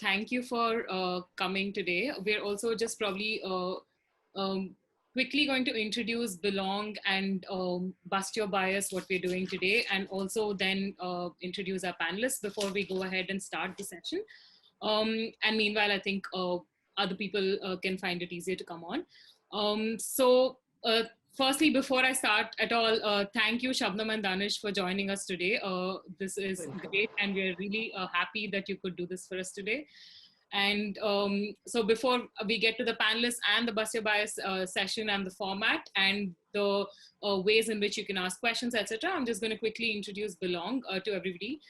Thank you for coming today. We're also just probably quickly going to introduce Belong and Bust Your Bias, what we're doing today, and also then introduce our panelists before we go ahead and start the session. And meanwhile, I think other people can find it easier to come on. Firstly, before I start at all, thank you, Shabnam and Danish, for joining us today. This is great, and we're really happy that you could do this for us today. And so before we get to the panelists and the Bust Your Bias session and the format and the ways in which you can ask questions, etc., I'm just going to quickly introduce Belong to everybody.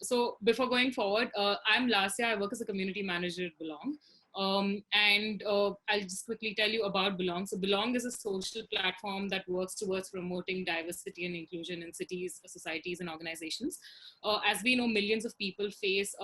So before going forward, I'm Lasya. I work as a community manager at Belong. I'll just quickly tell you about Belong. So Belong is a social platform that works towards promoting diversity and inclusion in cities, societies, and organizations. As we know, millions of people face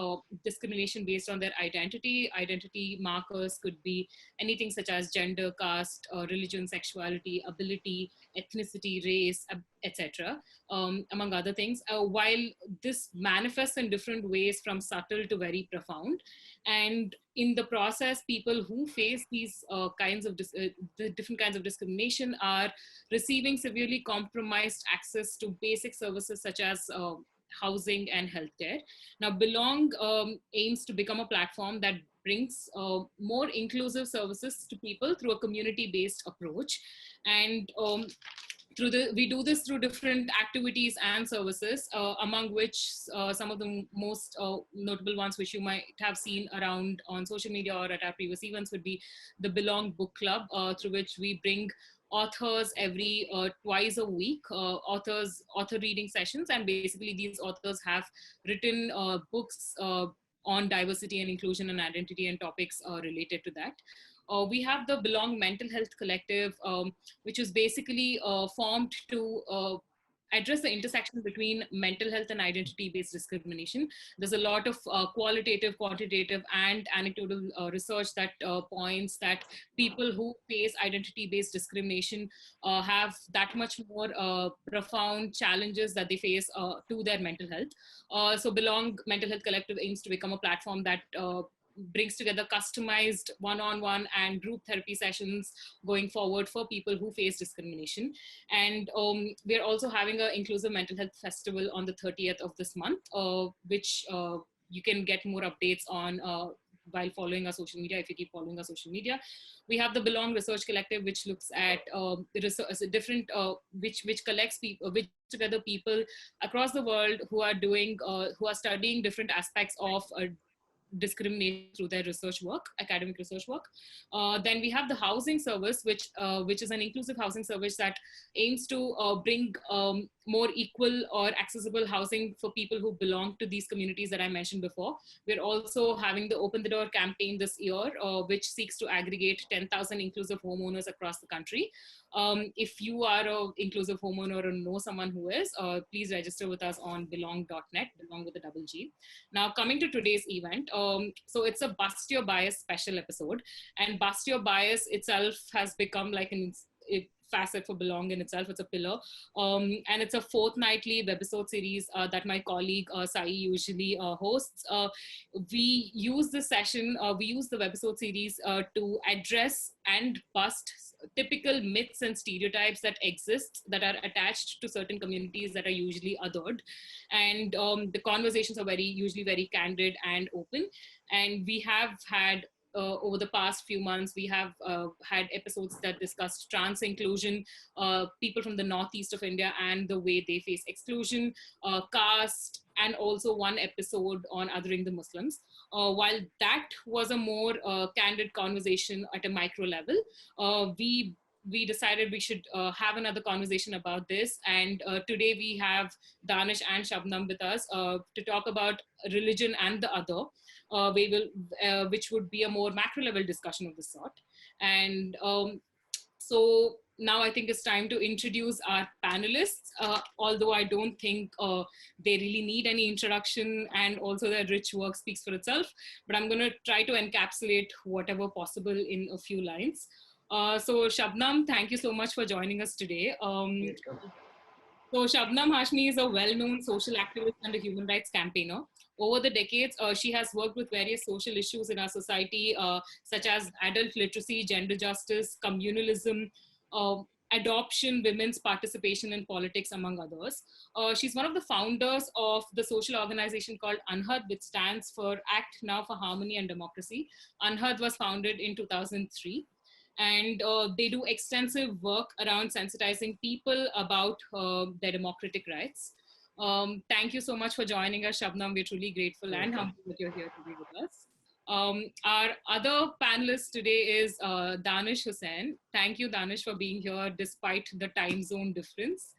discrimination based on their identity. Identity markers could be anything such as gender, caste, religion, sexuality, ability, ethnicity, race, etc., among other things. While this manifests in different ways, from subtle to very profound. And in the process, people who face these the different kinds of discrimination are receiving severely compromised access to basic services such as housing and healthcare. Now, Belong aims to become a platform that brings more inclusive services to people through a community-based approach. And we do this through different activities and services, among which some of the most notable ones which you might have seen around on social media or at our previous events would be the Belong Book Club, through which we bring authors every twice a week, author reading sessions, and basically these authors have written books on diversity and inclusion and identity and topics related to that. We have the Belong Mental Health Collective, which is basically formed to address the intersection between mental health and identity-based discrimination. There's a lot of qualitative, quantitative, and anecdotal research that points that people who face identity-based discrimination have that much more profound challenges that they face to their mental health. So Belong Mental Health Collective aims to become a platform that brings together customized one-on-one and group therapy sessions going forward for people who face discrimination. And we're also having an inclusive mental health festival on the 30th of this month, which you can get more updates on while following our social media, if you keep following our social media. We have the Belong Research Collective, which looks at the research, different, which collects people, which together people across the world who are studying different aspects of discriminate through their research work, academic research work. Then we have the housing service, which is an inclusive housing service that aims to bring more equal or accessible housing for people who belong to these communities that I mentioned before. We're also having the Open the Door campaign this year, which seeks to aggregate 10,000 inclusive homeowners across the country. If you are an inclusive homeowner or know someone who is, please register with us on belong.net, belong with a double G. Now, coming to today's event, so it's a Bust Your Bias special episode, and Bust Your Bias itself has become like a facet for Belong in itself. It's a pillar, and it's a fortnightly webisode series that my colleague Sai usually hosts. We use this session, we use the webisode series to address and bust typical myths and stereotypes that exist, that are attached to certain communities that are usually othered. And the conversations are usually very candid and open. And we have had over the past few months, we have had episodes that discussed trans inclusion, people from the northeast of India and the way they face exclusion, caste, and also one episode on othering the Muslims. While that was a more candid conversation at a micro level, we decided we should have another conversation about this. And today we have Danish and Shabnam with us to talk about religion and the other. Which would be a more macro level discussion of the sort. And so now I think it's time to introduce our panelists, although I don't think they really need any introduction, and also their rich work speaks for itself, but I'm going to try to encapsulate whatever possible in a few lines. So Shabnam, thank you so much for joining us today. So Shabnam Hashmi is a well-known social activist and a human rights campaigner Over the decades, she has worked with various social issues in our society, such as adult literacy, gender justice, communalism, uh, adoption, women's participation in politics, among others. She's one of the founders of the social organization called ANHAD, which stands for Act Now for Harmony and Democracy. ANHAD was founded in 2003, and they do extensive work around sensitizing people about their democratic rights. Thank you so much for joining us, Shabnam. We're truly grateful and humbled that you're here today with us. Our other panelist today is Danish Husain. Thank you, Danish, for being here despite the time zone difference.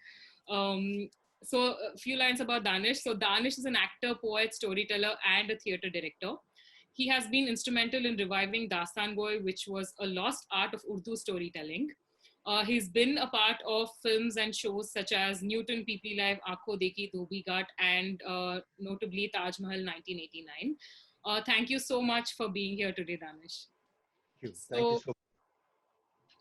So a few lines about Danish. So Danish is an actor, poet, storyteller, and a theater director. He has been instrumental in reviving Dastan Goy, which was a lost art of Urdu storytelling. He's been a part of films and shows such as Newton, PP Live, Aakho Dekhi, Dhobi Ghat, and notably Taj Mahal 1989. Thank you so much for being here today, Danish. Thank you so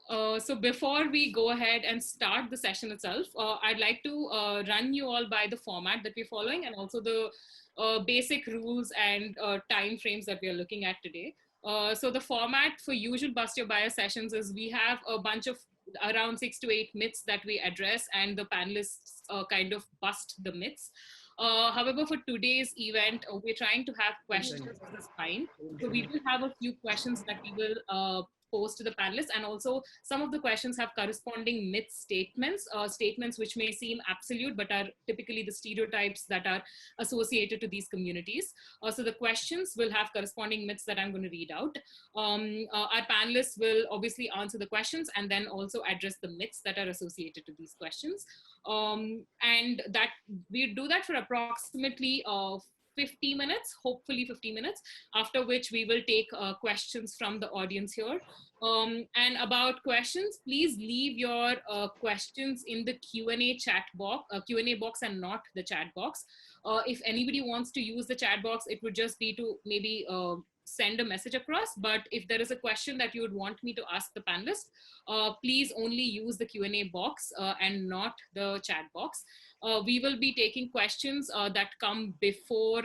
much. So before we go ahead and start the session itself, I'd like to run you all by the format that we're following and also the basic rules and time frames that we are looking at today. So the format for usual Bust Your Bias sessions is we have a bunch of around 6 to 8 myths that we address, and the panelists kind of bust the myths. However, for today's event, we're trying to have questions of this kind. So we will have a few questions that we will post to the panelists, and also some of the questions have corresponding myth statements, statements which may seem absolute but are typically the stereotypes that are associated to these communities. So the questions will have corresponding myths that I'm going to read out. Our panelists will obviously answer the questions and then also address the myths that are associated to these questions. And that we do that for approximately 50 minutes, hopefully 50 minutes, after which we will take questions from the audience here. And about questions, please leave your questions in the Q&A chat box, Q&A box and not the chat box. If anybody wants to use the chat box, it would just be to maybe send a message across. But if there is a question that you would want me to ask the panelists, please only use the Q&A box and not the chat box. We will be taking questions that come before,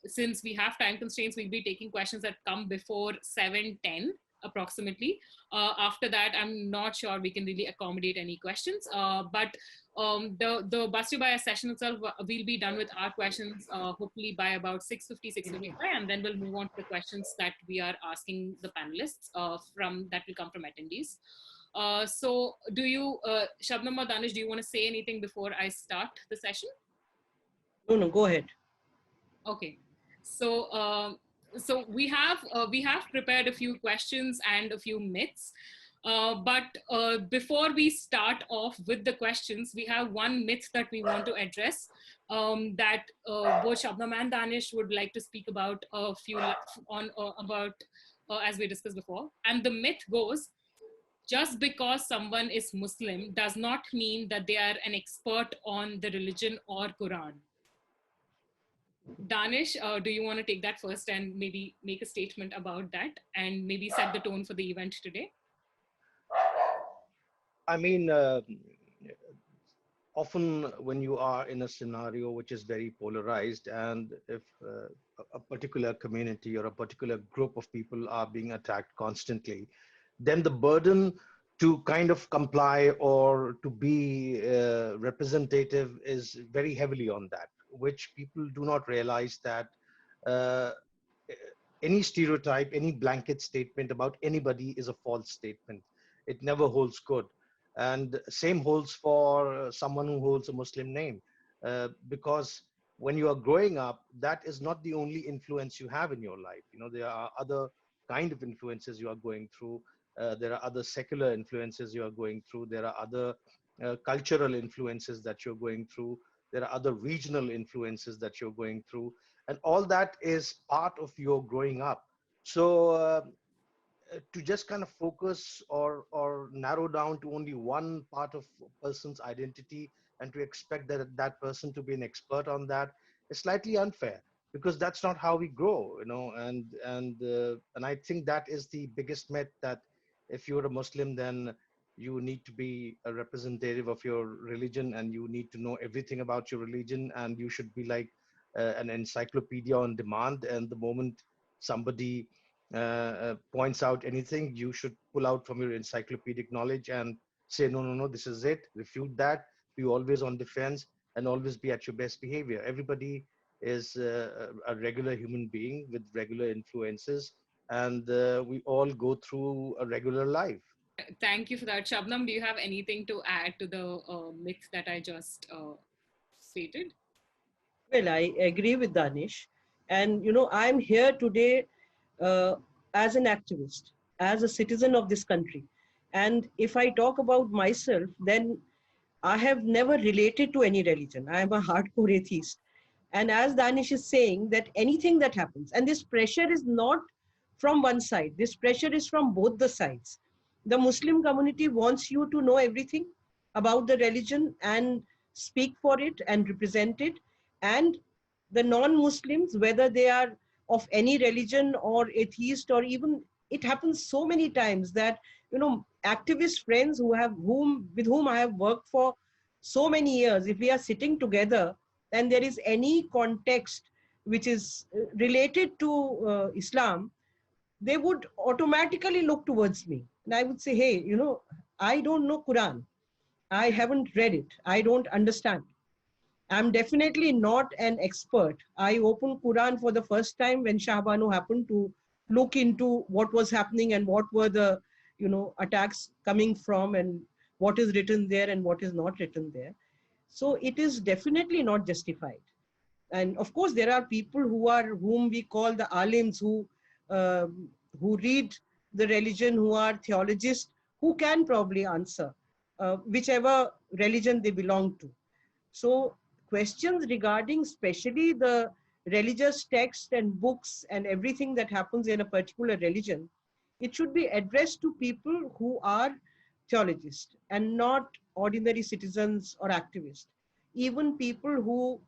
since we have time constraints, we'll be taking questions that come before 7:10 approximately. After that, I'm not sure we can really accommodate any questions, but the Bust Your Bias session itself, we'll be done with our questions hopefully by about 6:50, 6:55, and then we'll move on to the questions that we are asking the panelists that will come from attendees. So do you, Shabnam or Danish, do you want to say anything before I start the session? No, go ahead. Okay, so so we have prepared a few questions and a few myths. But before we start off with the questions, we have one myth that we want to address that both Shabnam and Danish would like to speak about a few on about as we discussed before. And the myth goes: just because someone is Muslim does not mean that they are an expert on the religion or Quran. Danish, do you want to take that first and maybe make a statement about that and maybe set the tone for the event today? I mean, often when you are in a scenario which is very polarized, and if a particular community or a particular group of people are being attacked constantly, then the burden to kind of comply or to be representative is very heavily on that, which people do not realize that any stereotype, any blanket statement about anybody is a false statement. It never holds good. And same holds for someone who holds a Muslim name, because when you are growing up, that is not the only influence you have in your life. You know, there are other kind of influences you are going through. There are other secular influences you are going through. There are other cultural influences that you're going through. There are other regional influences that you're going through. And all that is part of your growing up. So to just kind of focus or narrow down to only one part of a person's identity and to expect that person to be an expert on that is slightly unfair, because that's not how we grow, you know. And I think that is the biggest myth, that if you're a Muslim, then you need to be a representative of your religion and you need to know everything about your religion, and you should be like an encyclopedia on demand, and the moment somebody points out anything, you should pull out from your encyclopedic knowledge and say, no, no, no, this is it, refute that, be always on defense, and always be at your best behavior. Everybody is a regular human being with regular influences, and we all go through a regular life. Thank you for that. Shabnam, do you have anything to add to the myth that I just stated? Well, I agree with Danish. And, I'm here today uh, as an activist, as a citizen of this country. And if I talk about myself, then I have never related to any religion. I am a hardcore atheist. And as Danish is saying, that anything that happens, and this pressure is not from one side, this pressure is from both the sides. The Muslim community wants you to know everything about the religion and speak for it and represent it. And the non-Muslims, whether they are of any religion or atheist, or even, it happens so many times that, activist friends with whom I have worked for so many years, if we are sitting together and there is any context which is related to Islam, they would automatically look towards me. And I would say, hey, I don't know Quran. I haven't read it. I don't understand. I'm definitely not an expert. I opened Quran for the first time when Shah Banu happened to look into what was happening and what were the, attacks coming from, and what is written there and what is not written there. So it is definitely not justified. And of course, there are people whom we call the alims, who read the religion, who are theologists, who can probably answer whichever religion they belong to. So questions regarding especially the religious text and books and everything that happens in a particular religion, it should be addressed to people who are theologists and not ordinary citizens or activists. Even people who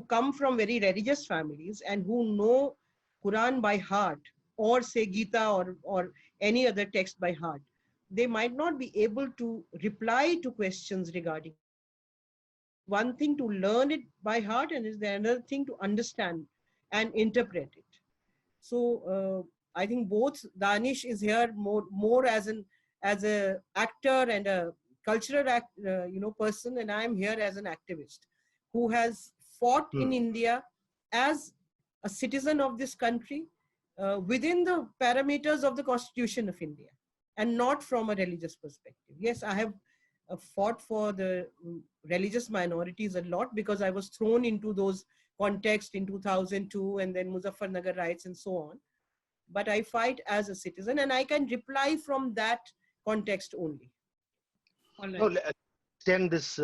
come from very religious families and who know Quran by heart, or say Gita, or any other text by heart, they might not be able to reply to questions regarding it. It is one thing to learn it by heart, and it is another thing to understand and interpret it. So I think both Danish is here more as a actor and a cultural person, and I am here as an activist who has fought in India as a citizen of this country within the parameters of the Constitution of India, and not from a religious perspective. Yes, I have fought for the religious minorities a lot, because I was thrown into those contexts in 2002, and then Muzaffarnagar riots and so on. But I fight as a citizen, and I can reply from that context only. All No, right. extend this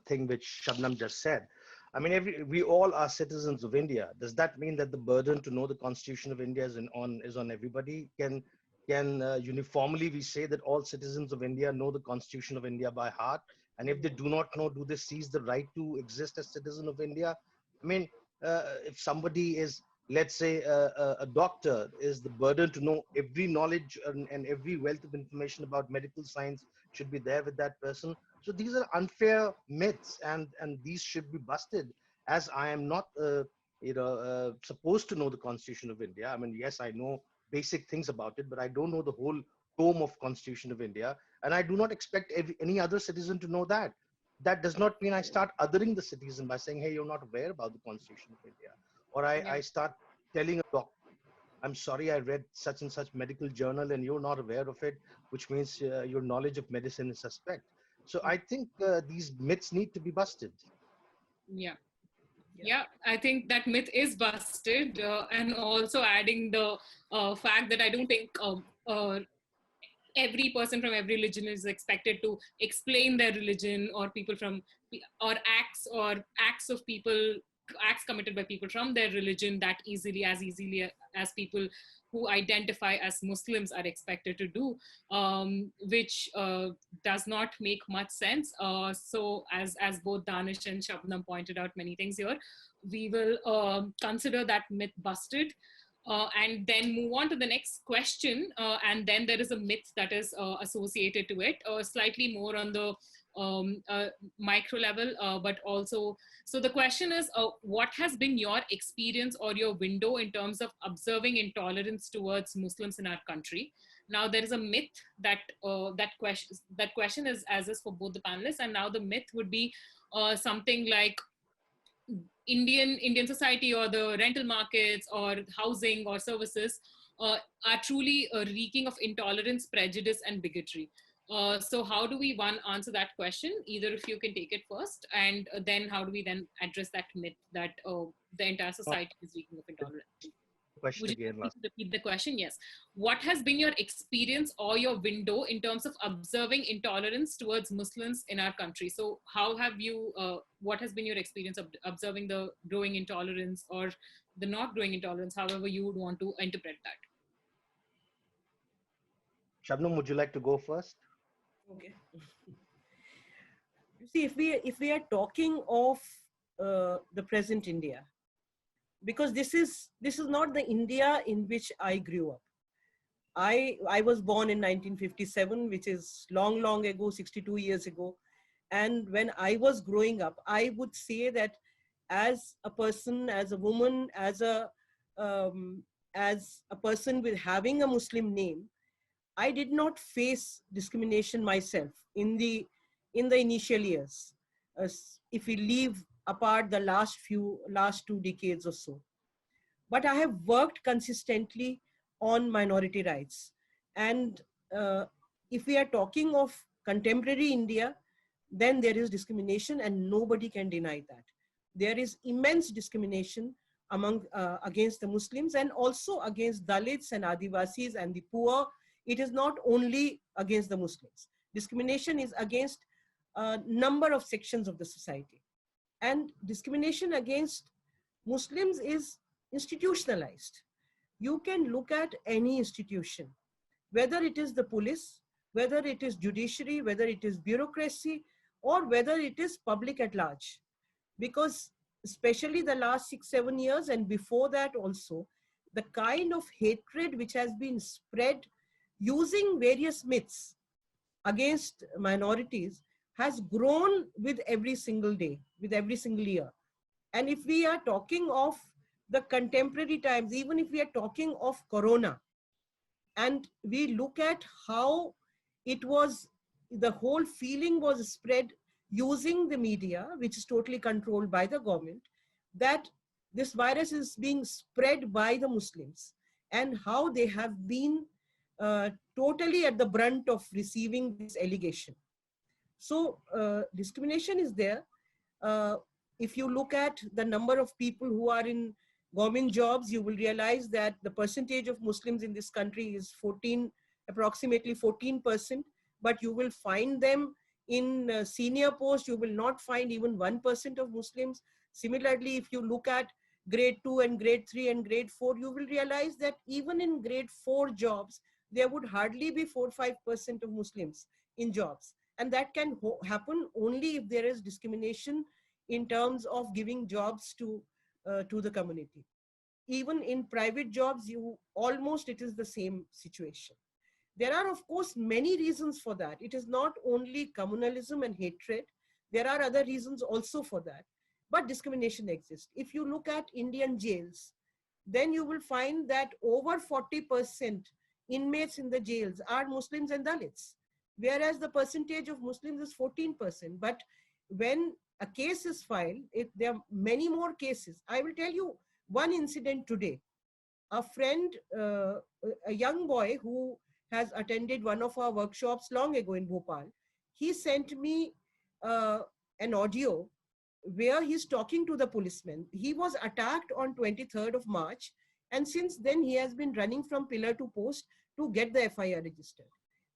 thing which Shabnam just said. I mean, we all are citizens of India. Does that mean that the burden to know the Constitution of India is on everybody? Can uniformly we say that all citizens of India know the Constitution of India by heart? And if they do not know, do they seize the right to exist as citizen of India? I mean, if somebody is, let's say, a doctor, is the burden to know every knowledge and every wealth of information about medical science should be there with that person. So these are unfair myths, and these should be busted. As I am not, supposed to know the Constitution of India. I mean, yes, I know basic things about it, but I don't know the whole tome of Constitution of India, and I do not expect any other citizen to know that. That does not mean I start othering the citizen by saying, "Hey, you're not aware about the Constitution of India," or I Yeah. start telling a doctor, I'm sorry, I read such and such medical journal and you're not aware of it, which means your knowledge of medicine is suspect. So I think these myths need to be busted. Yeah. Yeah. Yeah, I think that myth is busted, and also adding the fact that I don't think every person from every religion is expected to explain their religion, or people from, or acts of people, acts committed by people from their religion that easily as people who identify as Muslims are expected to do, which does not make much sense. So as both Danish and Shabnam pointed out many things here, we will consider that myth busted, and then move on to the next question. And then there is a myth that is associated to it, slightly more on the micro level, but also, so the question is, what has been your experience or your window in terms of observing intolerance towards Muslims in our country? Now there is a myth that that question is as is for both the panelists, and now the myth would be something like Indian society or the rental markets or housing or services are truly reeking of intolerance, prejudice, and bigotry. So how do we answer that question? Either if you can take it first, and then how do we then address that myth that the entire society is reeking of intolerance? Question Would you again, like me to repeat the question? Yes. What has been your experience or your window in terms of observing intolerance towards Muslims in our country? So how have you, what has been your experience of observing the growing intolerance or the not growing intolerance, however you would want to interpret that? Shabnam, would you like to go first? Okay. You see, if we are talking of the present India, because this is not the India in which I grew up. I was born in 1957, which is long ago, 62 years ago. And when I was growing up, I would say that as a person, as a woman, as a person with having a Muslim name, I did not face discrimination myself in the initial years. If we leave apart the last 2 decades or so, but I have worked consistently on minority rights. And if we are talking of contemporary India, then there is discrimination and nobody can deny that. There is immense discrimination against the Muslims and also against Dalits and Adivasis and the poor. It is not only against the Muslims. Discrimination is against a number of sections of the society. And discrimination against Muslims is institutionalized. You can look at any institution, whether it is the police, whether it is judiciary, whether it is bureaucracy, or whether it is public at large. Because especially the last 6-7 years and before that also, the kind of hatred which has been spread using various myths against minorities has grown with every single day, with every single year. And if we are talking of the contemporary times, even if we are talking of Corona, and we look at how it was, the whole feeling was spread using the media, which is totally controlled by the government, that this virus is being spread by the Muslims, and how they have been totally at the brunt of receiving this allegation. So discrimination is there. If you look at the number of people who are in government jobs, you will realize that the percentage of Muslims in this country is approximately 14%, but you will find them in senior posts, you will not find even 1% of Muslims. Similarly, if you look at grade 2 and grade 3 and grade 4, you will realize that even in grade 4 jobs, there would hardly be 4-5% of Muslims in jobs. And that can happen only if there is discrimination in terms of giving jobs to the community. Even in private jobs, it is the same situation. There are, of course, many reasons for that. It is not only communalism and hatred. There are other reasons also for that. But discrimination exists. If you look at Indian jails, then you will find that over 40% inmates in the jails are Muslims and Dalits, whereas the percentage of Muslims is 14%. But when a case is filed, there are many more cases. I will tell you one incident today. A friend, a young boy who has attended one of our workshops long ago in Bhopal, he sent me an audio where he's talking to the policeman. He was attacked on 23rd of March, and since then he has been running from pillar to post to get the FIR registered.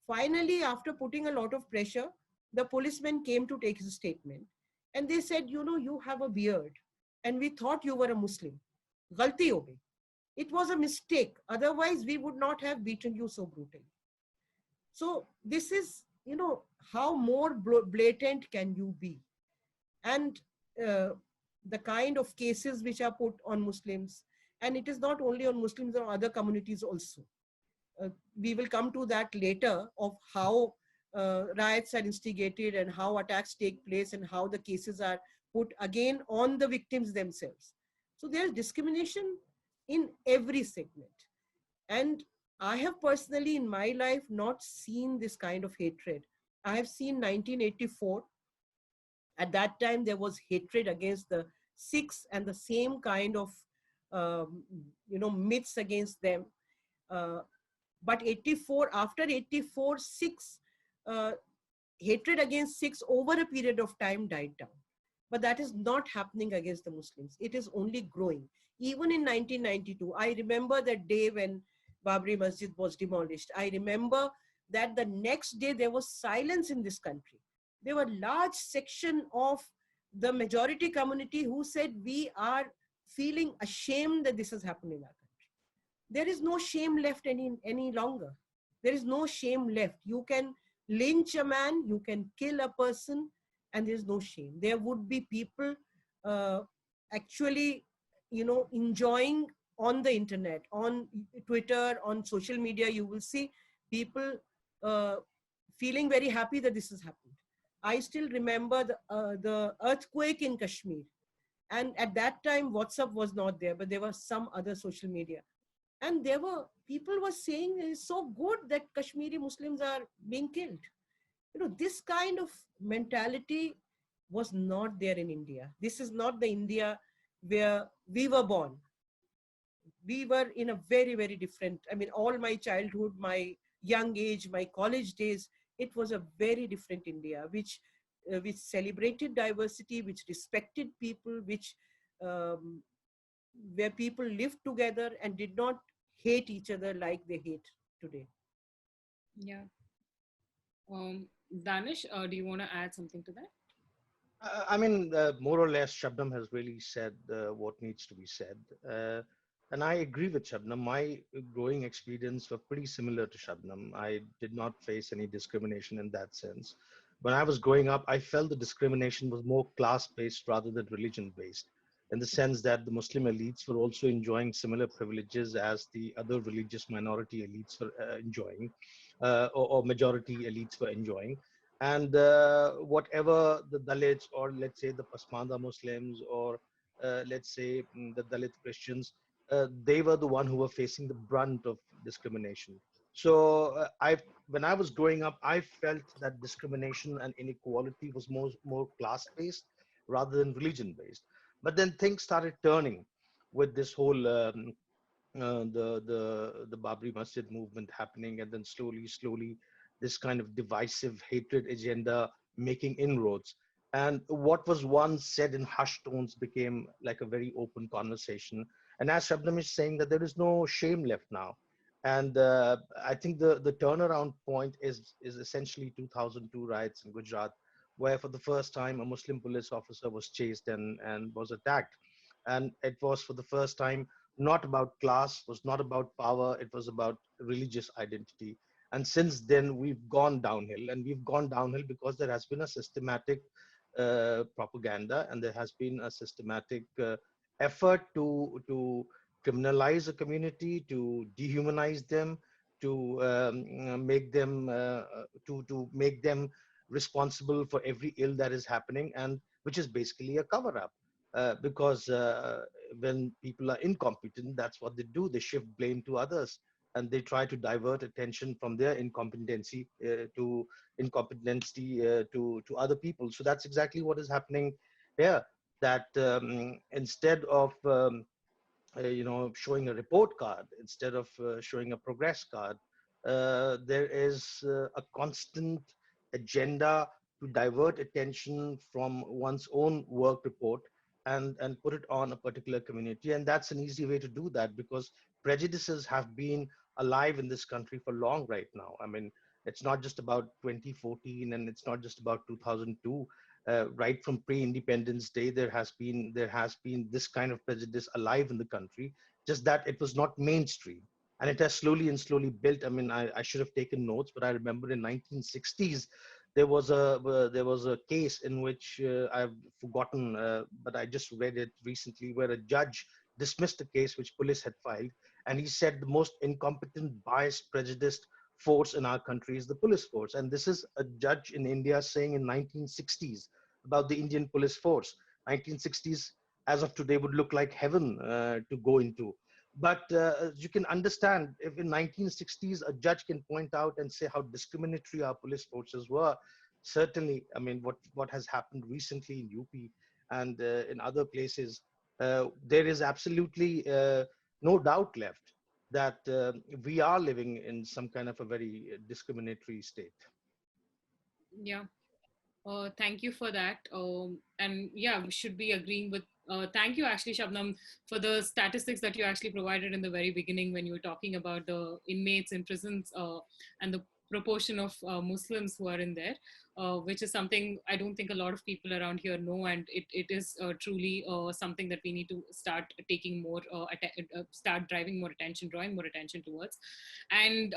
Finally, after putting a lot of pressure, the policeman came to take his statement. And they said, you have a beard, and we thought you were a Muslim. Galti ho gayi. It was a mistake. Otherwise, we would not have beaten you so brutally. So this is, how more blatant can you be? And the kind of cases which are put on Muslims, and it is not only on Muslims, or other communities also. We will come to that later, of how riots are instigated and how attacks take place and how the cases are put again on the victims themselves. So there's discrimination in every segment. And I have personally in my life not seen this kind of hatred. I have seen 1984. At that time, there was hatred against the Sikhs and the same kind of, um, myths against them. Uh, but 84, after 84, Sikhs, uh, hatred against Sikhs over a period of time died down. But that is not happening against the Muslims. It is only growing. Even in 1992, I remember that day when Babri Masjid was demolished. I remember that the next day there was silence in this country. There were large section of the majority community who said, we are feeling ashamed that this has happened in our country. There is no shame left any longer. There is no shame left. You can lynch a man, you can kill a person, and there's no shame. There would be people uh, actually, enjoying on the internet, on Twitter, on social media. You will see people uh, feeling very happy that this has happened. I still remember the earthquake in Kashmir. And at that time, WhatsApp was not there, but there was some other social media. And there were people were saying it's so good that Kashmiri Muslims are being killed. This kind of mentality was not there in India. This is not the India where we were born. We were in a very, very different, I mean, all my childhood, my young age, my college days, it was a very different India, which celebrated diversity, which respected people, which um, where people lived together and did not hate each other like they hate today. Yeah. Danish, do you want to add something to that? I mean, more or less, Shabnam has really said what needs to be said. And I agree with Shabnam. My growing experience were pretty similar to Shabnam. I did not face any discrimination in that sense. When I was growing up, I felt the discrimination was more class-based rather than religion-based, in the sense that the Muslim elites were also enjoying similar privileges as the other religious minority elites were enjoying, or majority elites were enjoying. And whatever the Dalits, or let's say the Pasmanda Muslims, or let's say the Dalit Christians, they were the one who were facing the brunt of discrimination. So when I was growing up, I felt that discrimination and inequality was more class based rather than religion based. But then things started turning with this whole the Babri Masjid movement happening, and then slowly, this kind of divisive hatred agenda making inroads. And what was once said in hushed tones became like a very open conversation. And as Shabnam is saying, that there is no shame left now. And I think the turnaround point is essentially 2002 riots in Gujarat, where for the first time a Muslim police officer was chased and was attacked. And it was for the first time not about class, was not about power, it was about religious identity. And since then, we've gone downhill, and we've gone downhill because there has been a systematic propaganda, and there has been a systematic effort to criminalize a community, to dehumanize them, to make them to make them responsible for every ill that is happening, and which is basically a cover up. Because when people are incompetent, that's what they do. They shift blame to others, and they try to divert attention from their incompetency to other people. So that's exactly what is happening here. That instead of showing a report card, instead of showing a progress card, there is a constant agenda to divert attention from one's own work report and put it on a particular community. And that's an easy way to do that, because prejudices have been alive in this country for long right now. I mean, it's not just about 2014, and it's not just about 2002. Right from pre-independence day, there has been this kind of prejudice alive in the country, just that it was not mainstream, and it has slowly and slowly built. I mean, I should have taken notes, but I remember in 1960s there was a case in which I've forgotten, but I just read it recently, where a judge dismissed a case which police had filed, and he said the most incompetent, biased, prejudiced force in our country is the police force. And this is a judge in India saying in 1960s about the Indian police force. 1960s, as of today, would look like heaven to go into. But you can understand, if in 1960s a judge can point out and say how discriminatory our police forces were, certainly, I mean, what has happened recently in UP and in other places, there is absolutely no doubt left that we are living in some kind of a very discriminatory state. Yeah. Thank you for that. And yeah, we should be agreeing with, thank you actually, Shabnam, for the statistics that you actually provided in the very beginning when you were talking about the inmates in prisons and the proportion of Muslims who are in there, which is something I don't think a lot of people around here know. And it is truly something that we need to start taking more, start driving more attention, drawing more attention towards. And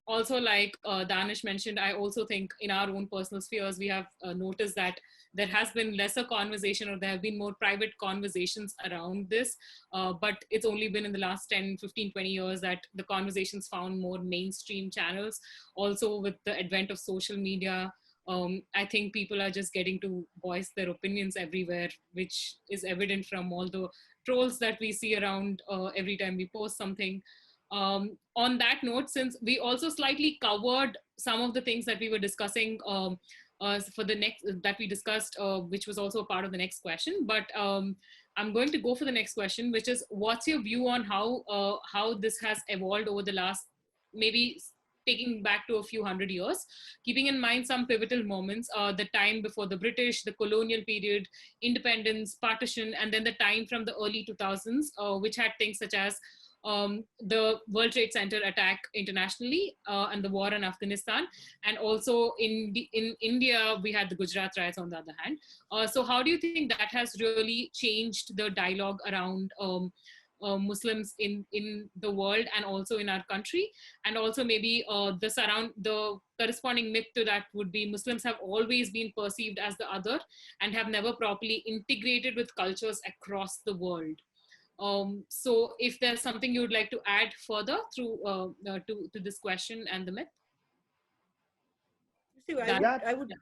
also, like Danish mentioned, I also think in our own personal spheres, we have noticed that there has been lesser conversation, or there have been more private conversations around this. But it's only been in the last 10, 15, 20 years that the conversations found more mainstream channels. Also, with the advent of social media, I think people are just getting to voice their opinions everywhere, which is evident from all the trolls that we see around every time we post something. On that note, since we also slightly covered some of the things that we were discussing for the next that we discussed, which was also a part of the next question, but I'm going to go for the next question, which is, what's your view on how this has evolved over the last, maybe taking back to a few hundred years, keeping in mind some pivotal moments, the time before the British, the colonial period, independence, partition, and then the time from the early 2000s, which had things such as the World Trade Center attack internationally, and the war in Afghanistan. And also in India, we had the Gujarat riots on the other hand. So how do you think that has really changed the dialogue around Muslims in the world and also in our country? And also maybe the corresponding myth to that would be Muslims have always been perceived as the other and have never properly integrated with cultures across the world. So if there's something you would like to add further through to this question and the myth. See, Yeah. I would,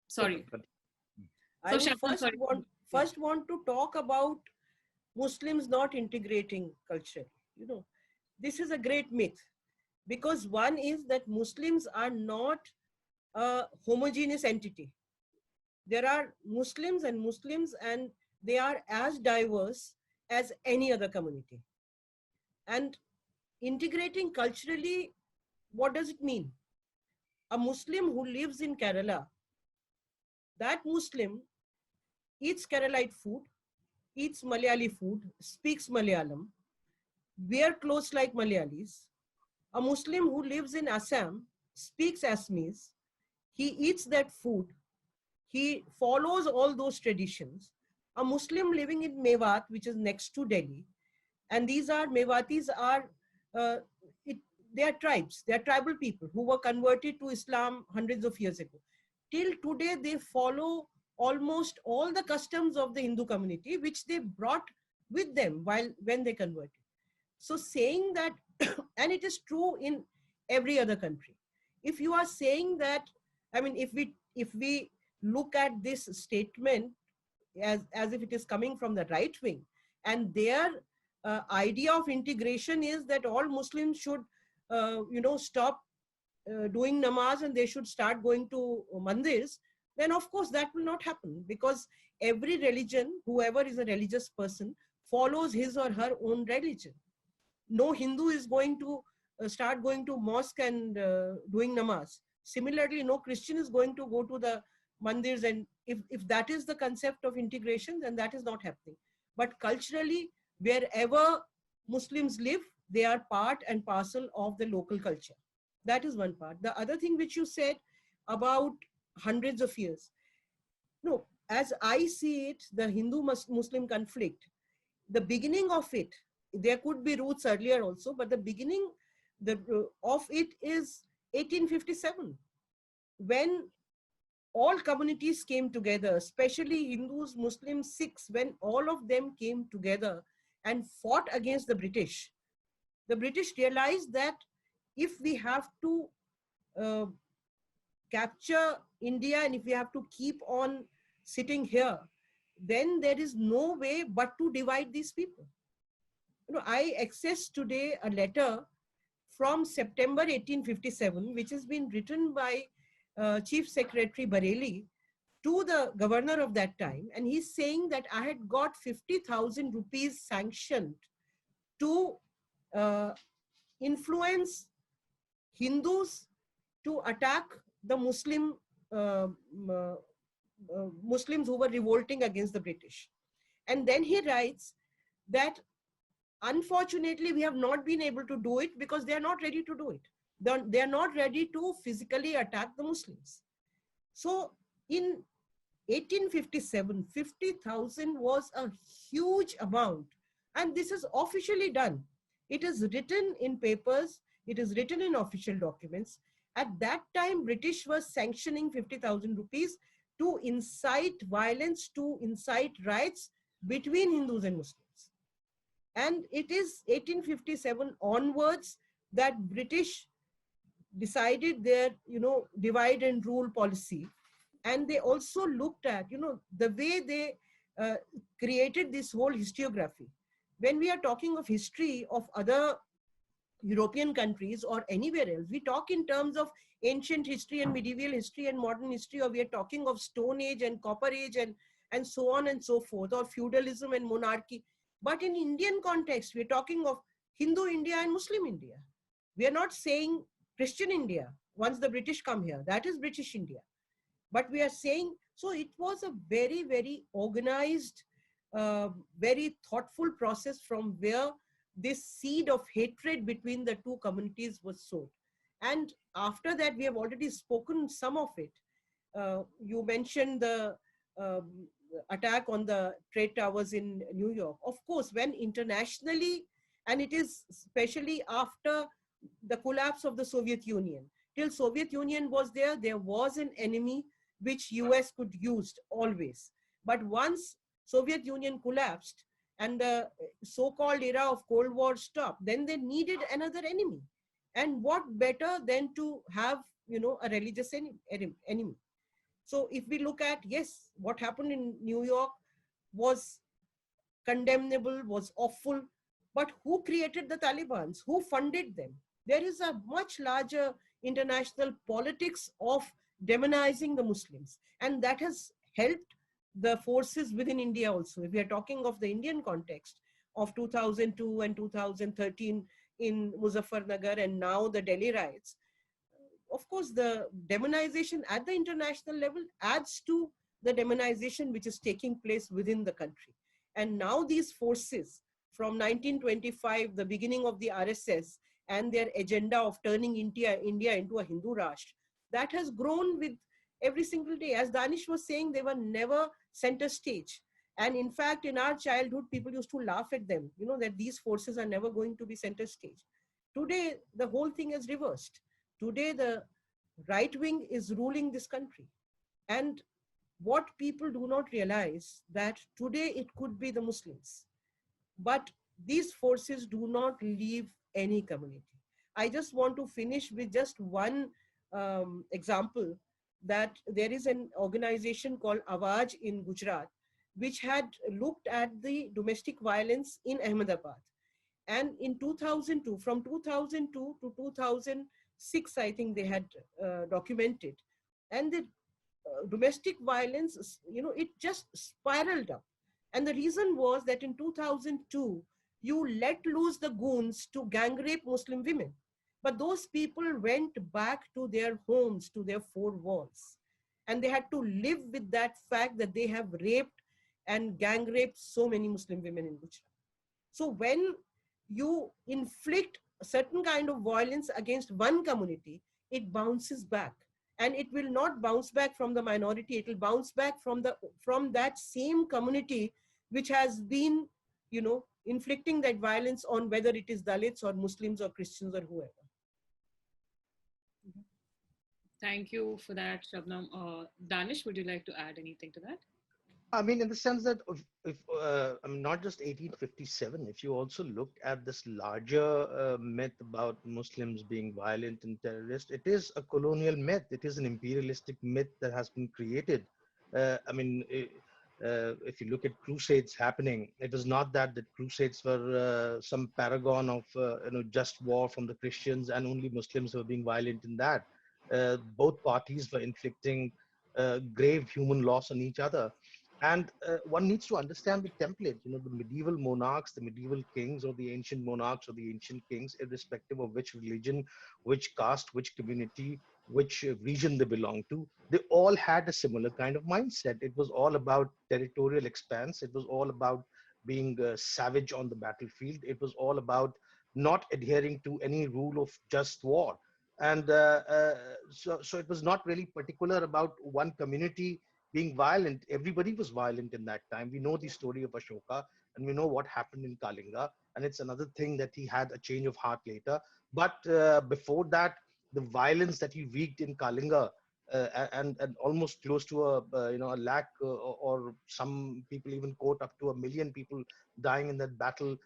Sorry. I So would Shabnam, sorry. first want to talk about Muslims not integrating culture. You know, this is a great myth, because one is that Muslims are not a homogeneous entity. There are Muslims, and they are as diverse as any other community. And integrating culturally, what does it mean? A Muslim who lives in Kerala, that Muslim eats Keralite food, eats Malayali food, speaks Malayalam, wear clothes like Malayalis. A Muslim who lives in Assam speaks Assamese, he eats that food, he follows all those traditions. A Muslim living in Mewat, which is next to Delhi, and these are Mewatis are, uh, they are tribes, they are tribal people who were converted to Islam hundreds of years ago. Till today, they follow almost all the customs of the Hindu community, which they brought with them when they converted. So saying that, and it is true in every other country. If you are saying that, I mean, if we look at this statement as if it is coming from the right wing, and their idea of integration is that all Muslims should, stop doing namaz and they should start going to mandirs, then of course that will not happen, because every religion, whoever is a religious person, follows his or her own religion. No Hindu is going to start going to mosque and doing namaz. Similarly, no Christian is going to go to the mandirs, and if that is the concept of integration, then that is not happening. But culturally, wherever Muslims live, they are part and parcel of the local culture. That is one part. The other thing which you said about hundreds of years. No, as I see it, the Hindu-Muslim conflict, the beginning of it, there could be roots earlier also, but the beginning of it is 1857, when all communities came together, especially Hindus, Muslims, Sikhs, when all of them came together and fought against the British. The British realized that if we have to uh, capture India and if we have to keep on sitting here, then there is no way but to divide these people. I accessed today a letter from September 1857, which has been written by Chief Secretary Bareilly to the governor of that time. And he's saying that I had got 50,000 rupees sanctioned to uh, influence Hindus to attack the uh, uh, Muslims who were revolting against the British. And then he writes that unfortunately we have not been able to do it because they are not ready to do it. They are not ready to physically attack the Muslims. So in 1857, 50,000 was a huge amount. And this is officially done. It is written in papers. It is written in official documents. At that time, British was sanctioning 50,000 rupees to incite violence, to incite riots between Hindus and Muslims. And it is 1857 onwards that British decided their, divide and rule policy. And they also looked at, the way they created this whole historiography. When we are talking of history of other European countries or anywhere else, we talk in terms of ancient history and medieval history and modern history, or we are talking of Stone Age and Copper Age and so on and so forth, or feudalism and monarchy. But in Indian context, we're talking of Hindu India and Muslim India. We are not saying Christian India once the British come here. That is British India. But we are saying, so it was a very, very organized, very thoughtful process from where this seed of hatred between the two communities was sowed. And after that, we have already spoken some of it. You mentioned the attack on the trade towers in New York. Of course, when internationally, and it is especially after the collapse of the Soviet Union. Till Soviet Union was there was an enemy which US could use always. But once Soviet Union collapsed and the so-called era of Cold War stopped, then they needed another enemy. And what better than to have, a religious enemy. So if we look at, yes, what happened in New York was condemnable, was awful, but who created the Taliban? Who funded them? There is a much larger international politics of demonizing the Muslims. And that has helped the forces within India also. If we are talking of the Indian context of 2002 and 2013 in Muzaffarnagar and now the Delhi riots, of course, the demonization at the international level adds to the demonization which is taking place within the country. And now these forces from 1925, the beginning of the RSS and their agenda of turning India into a Hindu Rashtra, that has grown with every single day. As Danish was saying, they were never center stage. And in fact, in our childhood, people used to laugh at them, that these forces are never going to be center stage. Today, the whole thing is reversed. Today, the right wing is ruling this country. And what people do not realize that today it could be the Muslims, but these forces do not leave any community. I just want to finish with just one example, that there is an organization called Awaj in Gujarat, which had looked at the domestic violence in Ahmedabad. And in 2002, from 2002 to 2006, I think they had documented. And the domestic violence, it just spiraled up. And the reason was that in 2002, you let loose the goons to gang rape Muslim women. But those people went back to their homes, to their four walls. And they had to live with that fact that they have raped and gang raped so many Muslim women in Gujarat. So when you inflict a certain kind of violence against one community, it bounces back. And it will not bounce back from the minority, it will bounce back from that same community which has been, inflicting that violence on whether it is Dalits or Muslims or Christians or whoever. Thank you for that, Shabnam. Danish, would you like to add anything to that? I mean, in the sense that I mean, not just 1857, if you also look at this larger myth about Muslims being violent and terrorist, it is a colonial myth. It is an imperialistic myth that has been created. I mean, if you look at crusades happening, it was not that the crusades were some paragon of just war from the Christians and only Muslims were being violent in that. Both parties were inflicting grave human loss on each other. And one needs to understand the template. The medieval monarchs, the medieval kings, or the ancient monarchs, or the ancient kings, irrespective of which religion, which caste, which community, which region they belong to, they all had a similar kind of mindset. It was all about territorial expanse. It was all about being savage on the battlefield. It was all about not adhering to any rule of just war. And so it was not really particular about one community being violent. Everybody was violent in that time. We know the story of Ashoka, and we know what happened in Kalinga. And it's another thing that he had a change of heart later. But before that, the violence that he wreaked in Kalinga, and almost close to a lakh, or some people even quote up to 1 million people dying in that battle,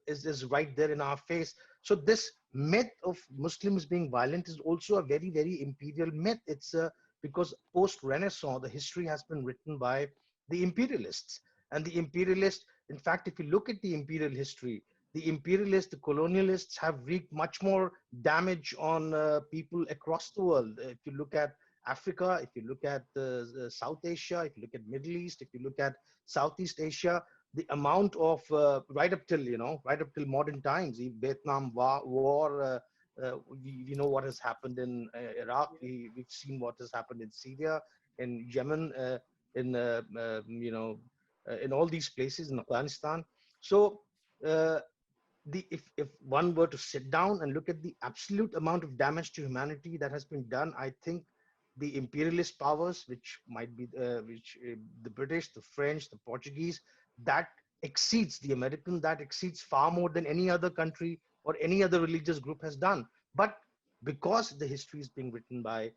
is right there in our face. So this myth of Muslims being violent is also a very, very imperial myth. It's because post-Renaissance, the history has been written by the imperialists. And the imperialists, in fact, if you look at the imperial history, the imperialists, the colonialists have wreaked much more damage on people across the world. If you look at Africa, if you look at South Asia, if you look at Middle East, if you look at Southeast Asia, the amount of right up till modern times, the Vietnam war, we know what has happened in Iraq. We've seen what has happened in Syria, in Yemen, in all these places, in Afghanistan. So uh, if one were to sit down and look at the absolute amount of damage to humanity that has been done, I think the imperialist powers, which might be the British, the French, the Portuguese, that exceeds the American, that exceeds far more than any other country or any other religious group has done. But because the history is being written by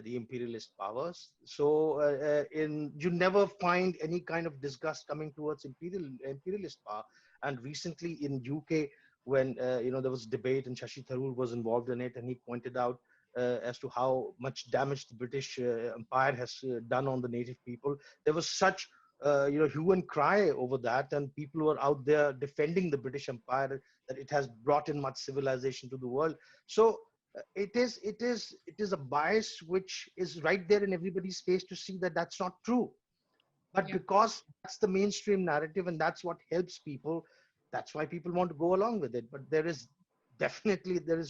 the imperialist powers, so you never find any kind of disgust coming towards imperialist power. And recently in UK, when there was debate and Shashi Tharoor was involved in it, and he pointed out as to how much damage the British Empire has done on the native people. There was such hue and cry over that, and people were out there defending the British Empire, that it has brought in much civilization to the world. So it is a bias which is right there in everybody's face to see that that's not true. But Yeah. because that's the mainstream narrative and that's what helps people, that's why people want to go along with it. But there is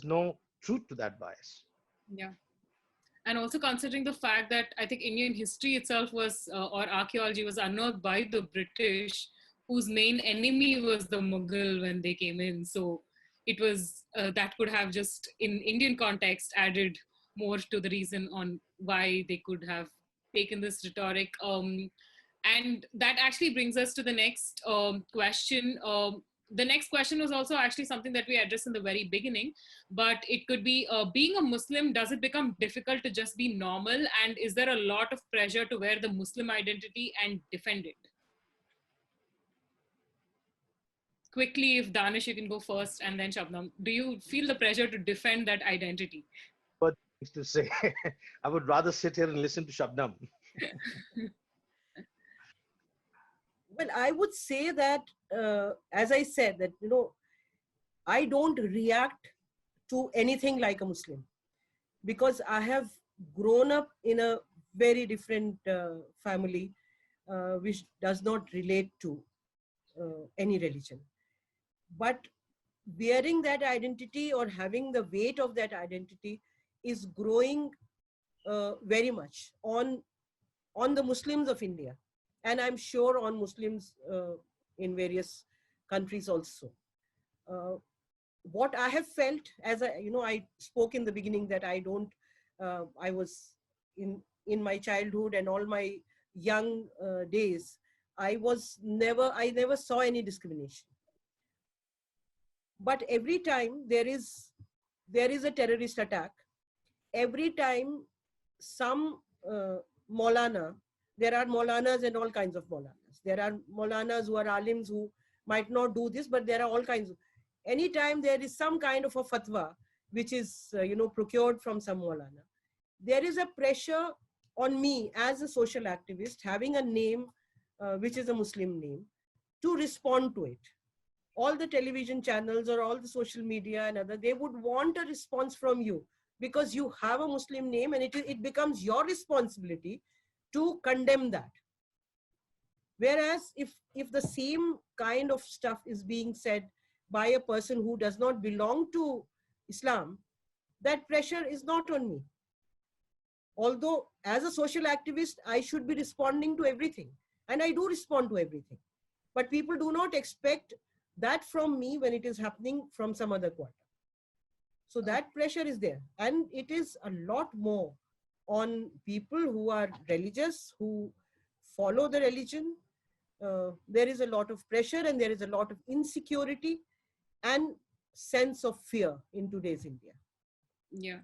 no truth to that bias. Yeah. And also considering the fact that I think Indian history itself was, or archaeology was unearthed by the British, whose main enemy was the Mughal when they came in. So it was, that could have just in Indian context added more to the reason on why they could have taken this rhetoric. And that actually brings us to the next question. The next question was also actually something that we addressed in the very beginning, but it could be, being a Muslim, does it become difficult to just be normal? And is there a lot of pressure to wear the Muslim identity and defend it? Quickly, if Danish, you can go first, and then Shabnam. Do you feel the pressure to defend that identity? But things to say, I would rather sit here and listen to Shabnam. Well, I would say that, as I said, that, I don't react to anything like a Muslim, because I have grown up in a very different family, which does not relate to any religion. But wearing that identity or having the weight of that identity is growing very much on the Muslims of India, and I'm sure on Muslims in various countries also. Uh, what I have felt, as I spoke in the beginning, that I was in my childhood and all my young days, I never saw any discrimination. But every time there is a terrorist attack, every time some Maulana There are Maulanas and all kinds of Maulanas. There are Maulanas who are alims who might not do this, but there are all kinds of. Anytime there is some kind of a fatwa which is, procured from some Maulana, there is a pressure on me as a social activist, having a name which is a Muslim name, to respond to it. All the television channels or all the social media and other, they would want a response from you because you have a Muslim name, and it becomes your responsibility to condemn that. Whereas if the same kind of stuff is being said by a person who does not belong to Islam, that pressure is not on me. Although as a social activist, I should be responding to everything, and I do respond to everything. But people do not expect that from me when it is happening from some other quarter. So that pressure is there, and it is a lot more on people who are religious, who follow the religion. There is a lot of pressure, and there is a lot of insecurity and sense of fear in today's India. Yeah.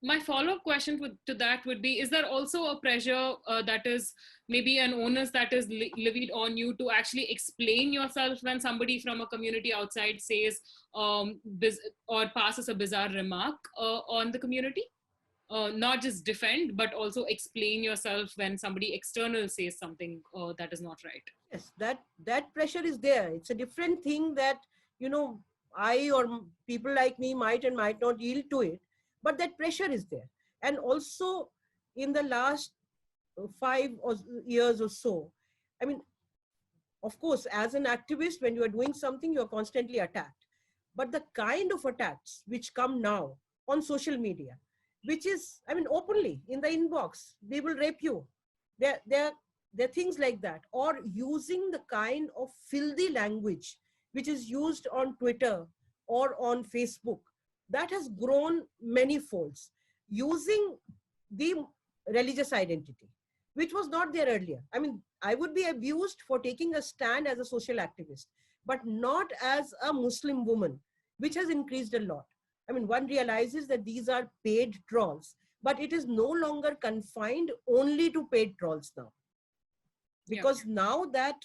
My follow-up question to that would be, is there also a pressure that is maybe an onus that is levied on you to actually explain yourself when somebody from a community outside says or passes a bizarre remark on the community? Not just defend, but also explain yourself when somebody external says something that is not right. Yes, that pressure is there. It's a different thing that, I or people like me might and might not yield to it, but that pressure is there. And also in the last 5 years or so, I mean, of course, as an activist, when you are doing something, you are constantly attacked. But the kind of attacks which come now on social media, which is, I mean, openly in the inbox, they will rape you. There are things like that, or using the kind of filthy language which is used on Twitter or on Facebook, that has grown many folds, using the religious identity, which was not there earlier. I mean, I would be abused for taking a stand as a social activist, but not as a Muslim woman, which has increased a lot. I mean, one realizes that these are paid trolls, but it is no longer confined only to paid trolls now. Because now that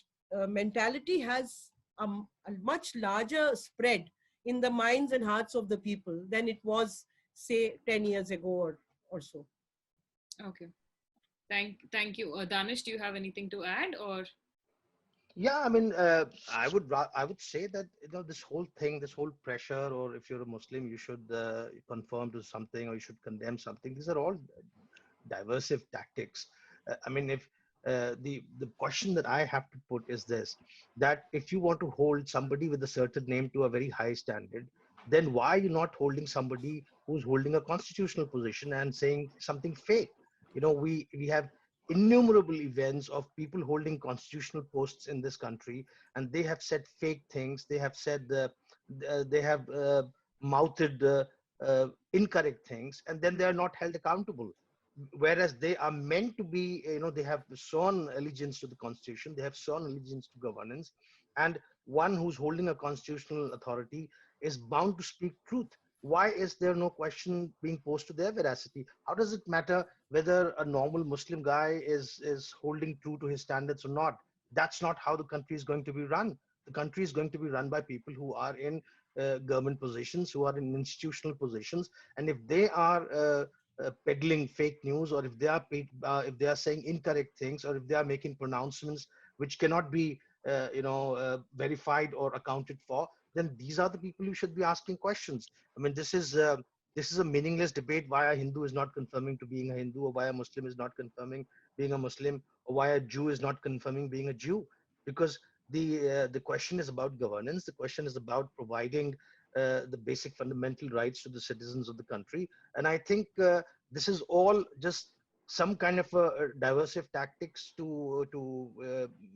mentality has a much larger spread in the minds and hearts of the people than it was, say, 10 years ago or so. Okay. Thank you. Danish, do you have anything to add, or? Yeah, I mean, I would say that, this whole thing, this whole pressure, or if you're a Muslim, you should conform to something, or you should condemn something. These are all diversive tactics. I mean, if the question that I have to put is this: that if you want to hold somebody with a certain name to a very high standard, then why are you not holding somebody who's holding a constitutional position and saying something fake? We have innumerable events of people holding constitutional posts in this country, and they have said fake things. They have said they have mouthed incorrect things, and then they are not held accountable. Whereas they are meant to be, they have sworn allegiance to the constitution, they have sworn allegiance to governance, and one who's holding a constitutional authority is bound to speak truth. Why is there no question being posed to their veracity? How does it matter whether a normal Muslim guy is holding true to his standards or not? That's not how the country is going to be run. The country is going to be run by people who are in government positions, who are in institutional positions, and if they are peddling fake news, or if they are saying incorrect things, or if they are making pronouncements which cannot be verified or accounted for, then these are the people who should be asking questions. I mean, this is a meaningless debate why a Hindu is not confirming to being a Hindu, or why a Muslim is not confirming being a Muslim, or why a Jew is not confirming being a Jew. Because the question is about governance. The question is about providing the basic fundamental rights to the citizens of the country. And I think this is all just some kind of diversive tactics to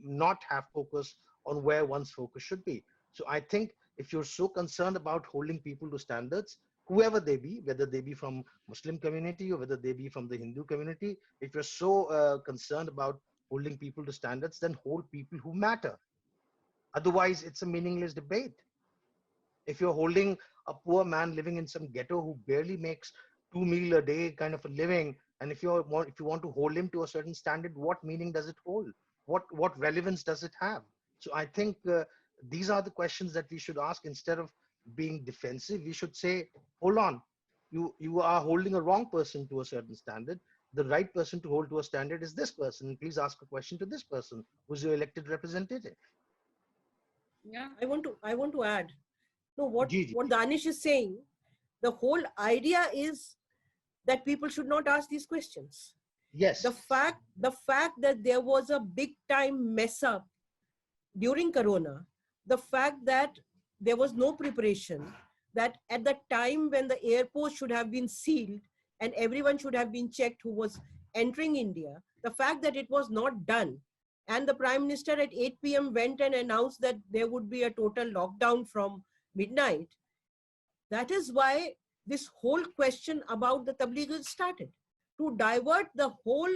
not have focus on where one's focus should be. So I think if you're so concerned about holding people to standards, whoever they be, whether they be from Muslim community or whether they be from the Hindu community, if you're so concerned about holding people to standards, then hold people who matter. Otherwise, it's a meaningless debate. If you're holding a poor man living in some ghetto who barely makes 2 meals a day kind of a living, And if if you want to hold him to a certain standard, what meaning does it hold? What relevance does it have? So I think these are the questions that we should ask. Instead of being defensive, we should say, hold on, you are holding a wrong person to a certain standard. The right person to hold to a standard is this person. Please ask a question to this person who's your elected representative. Yeah. I want to add. No, Gigi. what Danish is saying, the whole idea is that people should not ask these questions. Yes. The fact that there was a big time mess up during Corona, the fact that there was no preparation, that at the time when the airport should have been sealed and everyone should have been checked who was entering India, the fact that it was not done, and the Prime Minister at 8 p.m. went and announced that there would be a total lockdown from midnight, that is why this whole question about the Tabligh started, to divert the whole,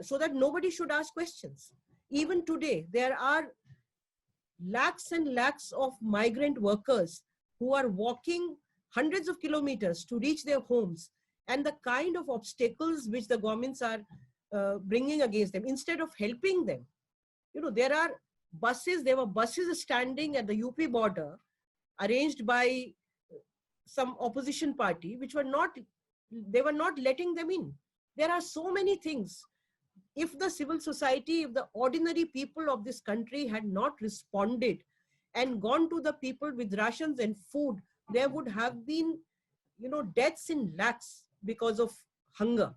so that nobody should ask questions. Even today, there are lakhs and lakhs of migrant workers who are walking hundreds of kilometers to reach their homes, and the kind of obstacles which the governments are bringing against them instead of helping them. There were buses standing at the UP border arranged by some opposition party, they were not letting them in. There are so many things. If the civil society, if the ordinary people of this country had not responded and gone to the people with rations and food, there would have been, deaths in lakhs because of hunger.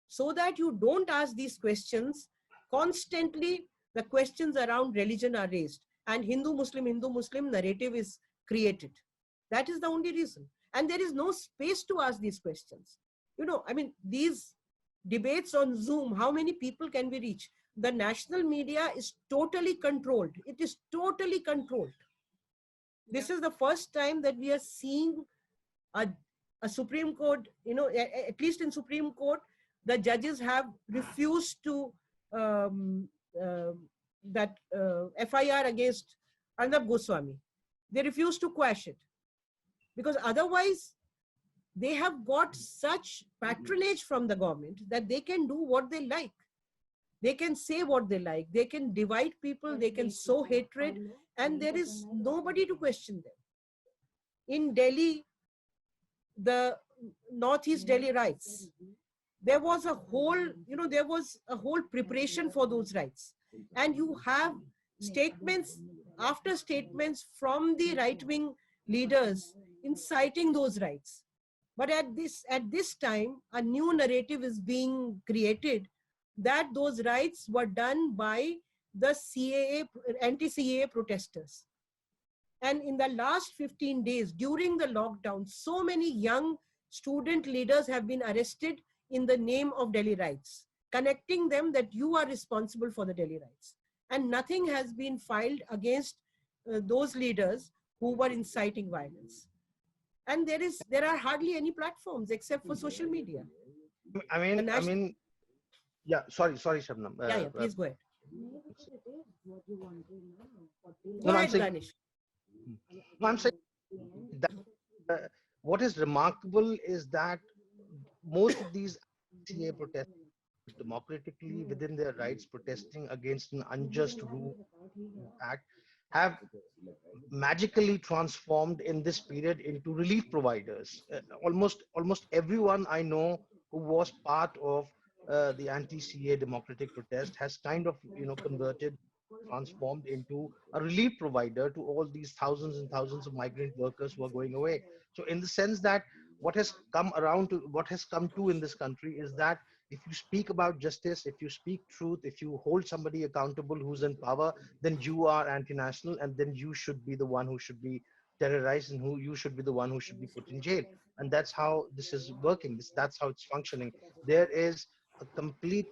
So that you don't ask these questions, constantly the questions around religion are raised, and Hindu Muslim narrative is created. That is the only reason. And there is no space to ask these questions. These debates on Zoom, how many people can we reach? The national media is totally controlled. It is totally controlled. This is the first time that we are seeing a Supreme Court, at least in Supreme Court, the judges have refused to that FIR against Arnab Goswami. They refused to quash it, because otherwise they have got such patronage from the government that they can do what they like. They can say what they like. They can divide people. They can sow hatred, and there is nobody to question them. In Delhi, the Northeast Delhi riots, there was a whole preparation for those riots, and you have statements after statements from the right-wing leaders inciting those riots. But at this time, a new narrative is being created that those riots were done by the anti-CAA protesters. And in the last 15 days, during the lockdown, so many young student leaders have been arrested in the name of Delhi riots, connecting them that you are responsible for the Delhi riots. And nothing has been filed against those leaders who were inciting violence. And there are hardly any platforms except for social media. Yeah, sorry, Shabnam. Please go ahead. No, Go ahead, Danish. I'm saying that what is remarkable is that most of these CA protests democratically within their rights, protesting against an unjust rule act, have magically transformed in this period into relief providers. Almost everyone I know who was part of the anti-CA democratic protest has kind of converted, transformed into a relief provider to all these thousands and thousands of migrant workers who are going away. So in the sense that what has come to in this country is that if you speak about justice, if you speak truth, if you hold somebody accountable who's in power, then you are anti-national, and then you should be the one who should be terrorized, and you should be the one who should be put in jail. And that's how this is working. That's how it's functioning. There is a complete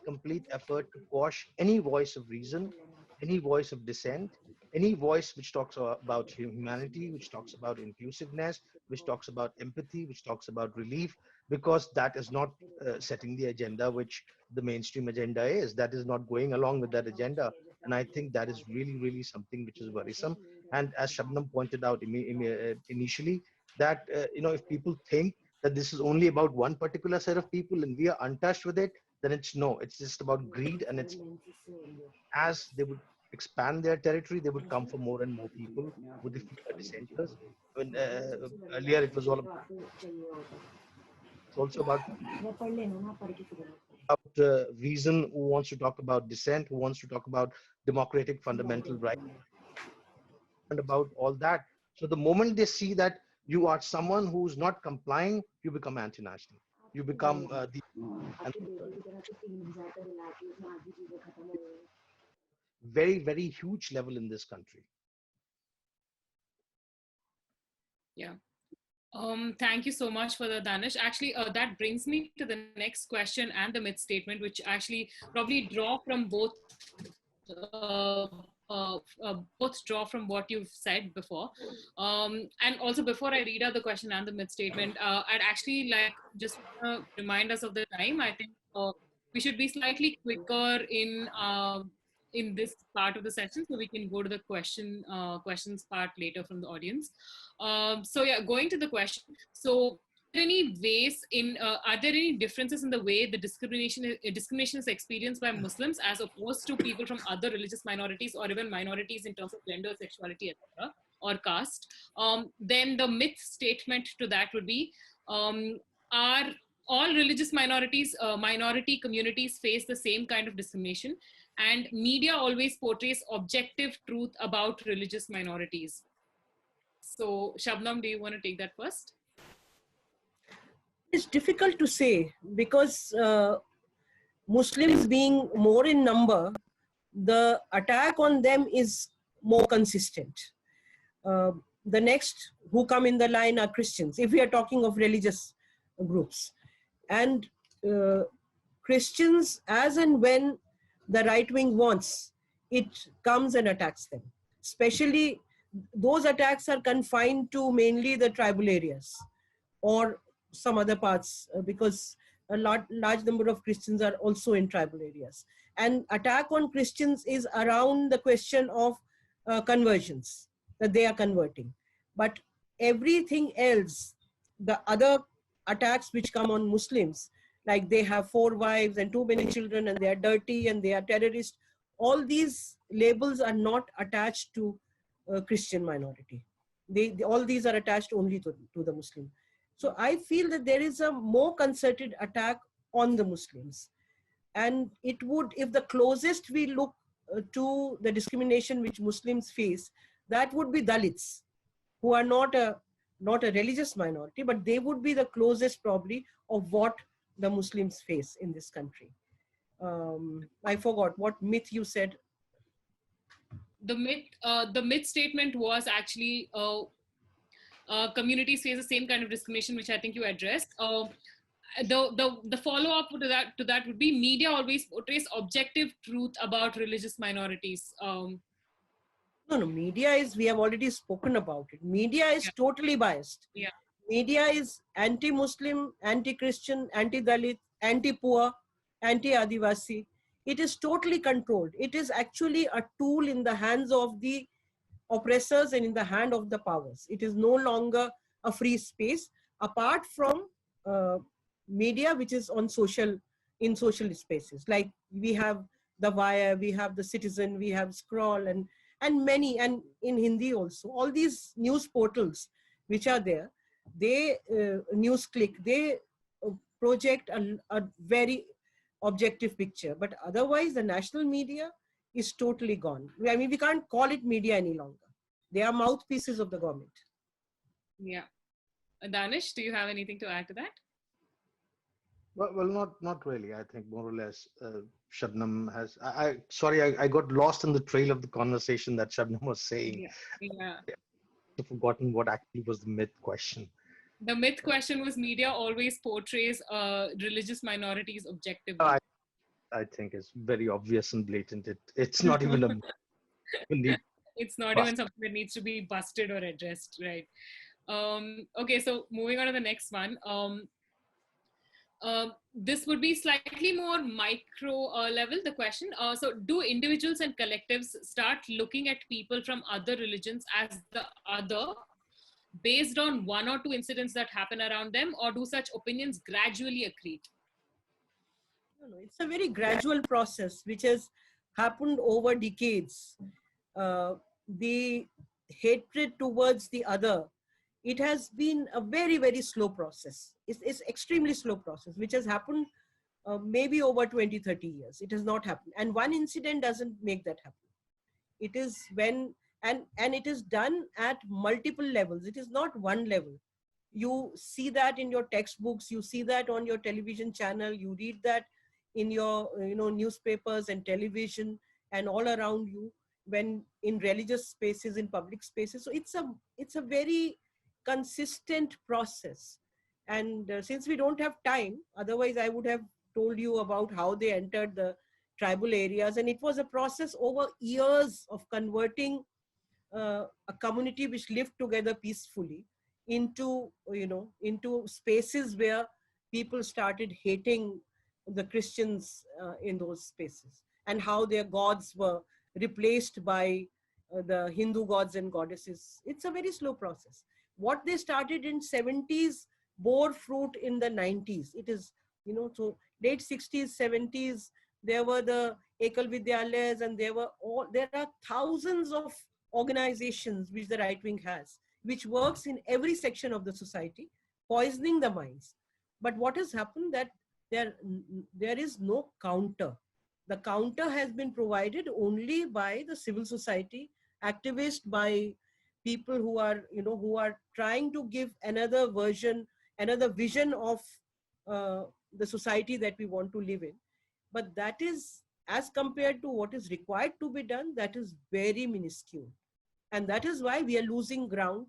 effort to quash any voice of reason, any voice of dissent, any voice which talks about humanity, which talks about inclusiveness, which talks about empathy, which talks about relief, because that is not setting the agenda which the mainstream agenda is. That is not going along with that agenda. And I think that is really something which is worrisome. And as Shabnam pointed out initially, that if people think that this is only about one particular set of people and we are untouched with it, then it's no, it's just about greed. And it's as they would expand their territory, they would come for more and more people with the fewer dissenters. When earlier it was all about, it's also about reason, who wants to talk about dissent, who wants to talk about democratic fundamental rights, and about all that. So the moment they see that you are someone who's not complying, you become anti-national. You become and very, very huge level in this country. Yeah. Thank you so much for the Danish. Actually, that brings me to the next question and the myth statement, which actually probably draw from uh, both draw from what you've said before. And also, before I read out the question and the myth statement, I'd actually like just remind us of the time. I think we should be slightly quicker in this part of the session, so we can go to the questions part later from the audience. So yeah, going to the question. So any ways in are there any differences in the way the discrimination is experienced by Muslims as opposed to people from other religious minorities or even minorities in terms of gender, sexuality, etc., or caste? Then the myth statement to that would be, are all religious minorities, minority communities face the same kind of discrimination, and media always portrays objective truth about religious minorities. So Shabnam, do you want to take that first? It's difficult to say because Muslims being more in number, the attack on them is more consistent. The next who come in the line are Christians, if we are talking of religious groups. And Christians, as and when the right wing wants, it comes and attacks them. Especially those attacks are confined to mainly the tribal areas or some other parts, because a large number of Christians are also in tribal areas. And attack on Christians is around the question of conversions, that they are converting. But everything else, the other attacks which come on Muslims, like they have 4 wives and too many children and they are dirty and they are terrorists, all these labels are not attached to Christian minority. All these are attached only to the Muslim. So I feel that there is a more concerted attack on the Muslims. And it would, if the closest we look to the discrimination which Muslims face, that would be Dalits, who are not a religious minority, but they would be the closest probably of what the Muslims face in this country. I forgot what myth you said. The myth statement was actually communities face the same kind of discrimination, which I think you addressed. The follow up to that would be, media always portrays objective truth about religious minorities. No, media is, we have already spoken about it. Media is totally biased. Yeah. Media is anti-Muslim, anti-Christian, anti-Dalit, anti-poor, anti-Adivasi. It is totally controlled. It is actually a tool in the hands of the oppressors and in the hand of the powers. It is no longer a free space, apart from media which is on in social spaces. Like we have the Wire, we have the Citizen, we have Scroll, and many, and in Hindi also. All these news portals which are there, they NewsClick, they project a very objective picture. But otherwise, the national media is totally gone. I mean, we can't call it media any longer. They are mouthpieces of the government. Yeah. Danish, do you have anything to add to that? Well, not really. I think more or less Shabnam has. I got lost in the trail of the conversation that Shabnam was saying. Yeah. I've forgotten what actually was the myth question. The myth question was, media always portrays religious minorities objectively. I think it's very obvious and blatant. It's not even a. It's not even something that needs to be busted or addressed, right? Okay, so moving on to the next one. This would be slightly more micro level, the question. So do individuals and collectives start looking at people from other religions as the other, based on one or two incidents that happen around them, or do such opinions gradually accrete? No, no, it's a very gradual process which has happened over decades. The hatred towards the other, it has been a very, very slow process. It's extremely slow process, which has happened maybe over 20, 30 years. It has not happened. And one incident doesn't make that happen. It is when, and it is done at multiple levels. It is not one level. You see that in your textbooks, you see that on your television channel, you read that in your newspapers and television and all around you, when in religious spaces, in public spaces. So it's a very consistent process. And since we don't have time, otherwise I would have told you about how they entered the tribal areas, and it was a process over years of converting a community which lived together peacefully into into spaces where people started hating the Christians in those spaces, and how their gods were replaced by the Hindu gods and goddesses. It's a very slow process. What they started in 70s bore fruit in the 90s. It is, so late 60s, 70s, there were the Ekal Vidyalayas, and there are thousands of organizations which the right wing has, which works in every section of the society, poisoning the minds. But what has happened, that there is no counter. The counter has been provided only by the civil society activists, by people who are trying to give another version, another vision of the society that we want to live in. But that is, as compared to what is required to be done, that is very minuscule. And that is why we are losing ground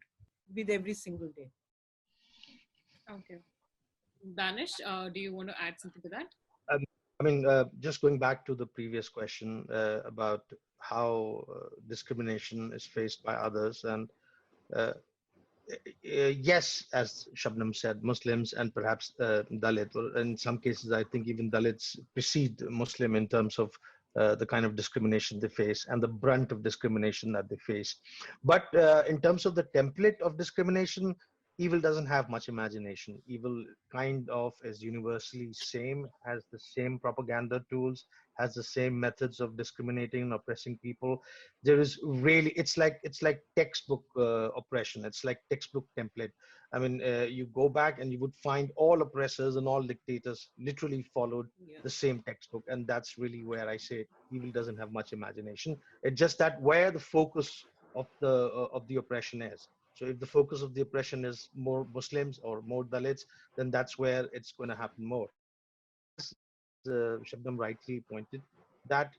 with every single day. Okay. Danish, do you want to add something to that? I mean, just going back to the previous question about how discrimination is faced by others, and yes, as Shabnam said, Muslims and perhaps Dalit, or in some cases, I think even Dalits precede Muslim in terms of the kind of discrimination they face and the brunt of discrimination that they face. But in terms of the template of discrimination, evil doesn't have much imagination. Evil kind of is universally same, has the same propaganda tools, has the same methods of discriminating and oppressing people. There is really, it's like textbook oppression. It's like textbook template. I mean, you go back and you would find all oppressors and all dictators literally followed the same textbook. And that's really where I say evil doesn't have much imagination. It's just that where the focus of the oppression is. So if the focus of the oppression is more Muslims or more Dalits, then that's where it's going to happen more. Shabnam rightly pointed, that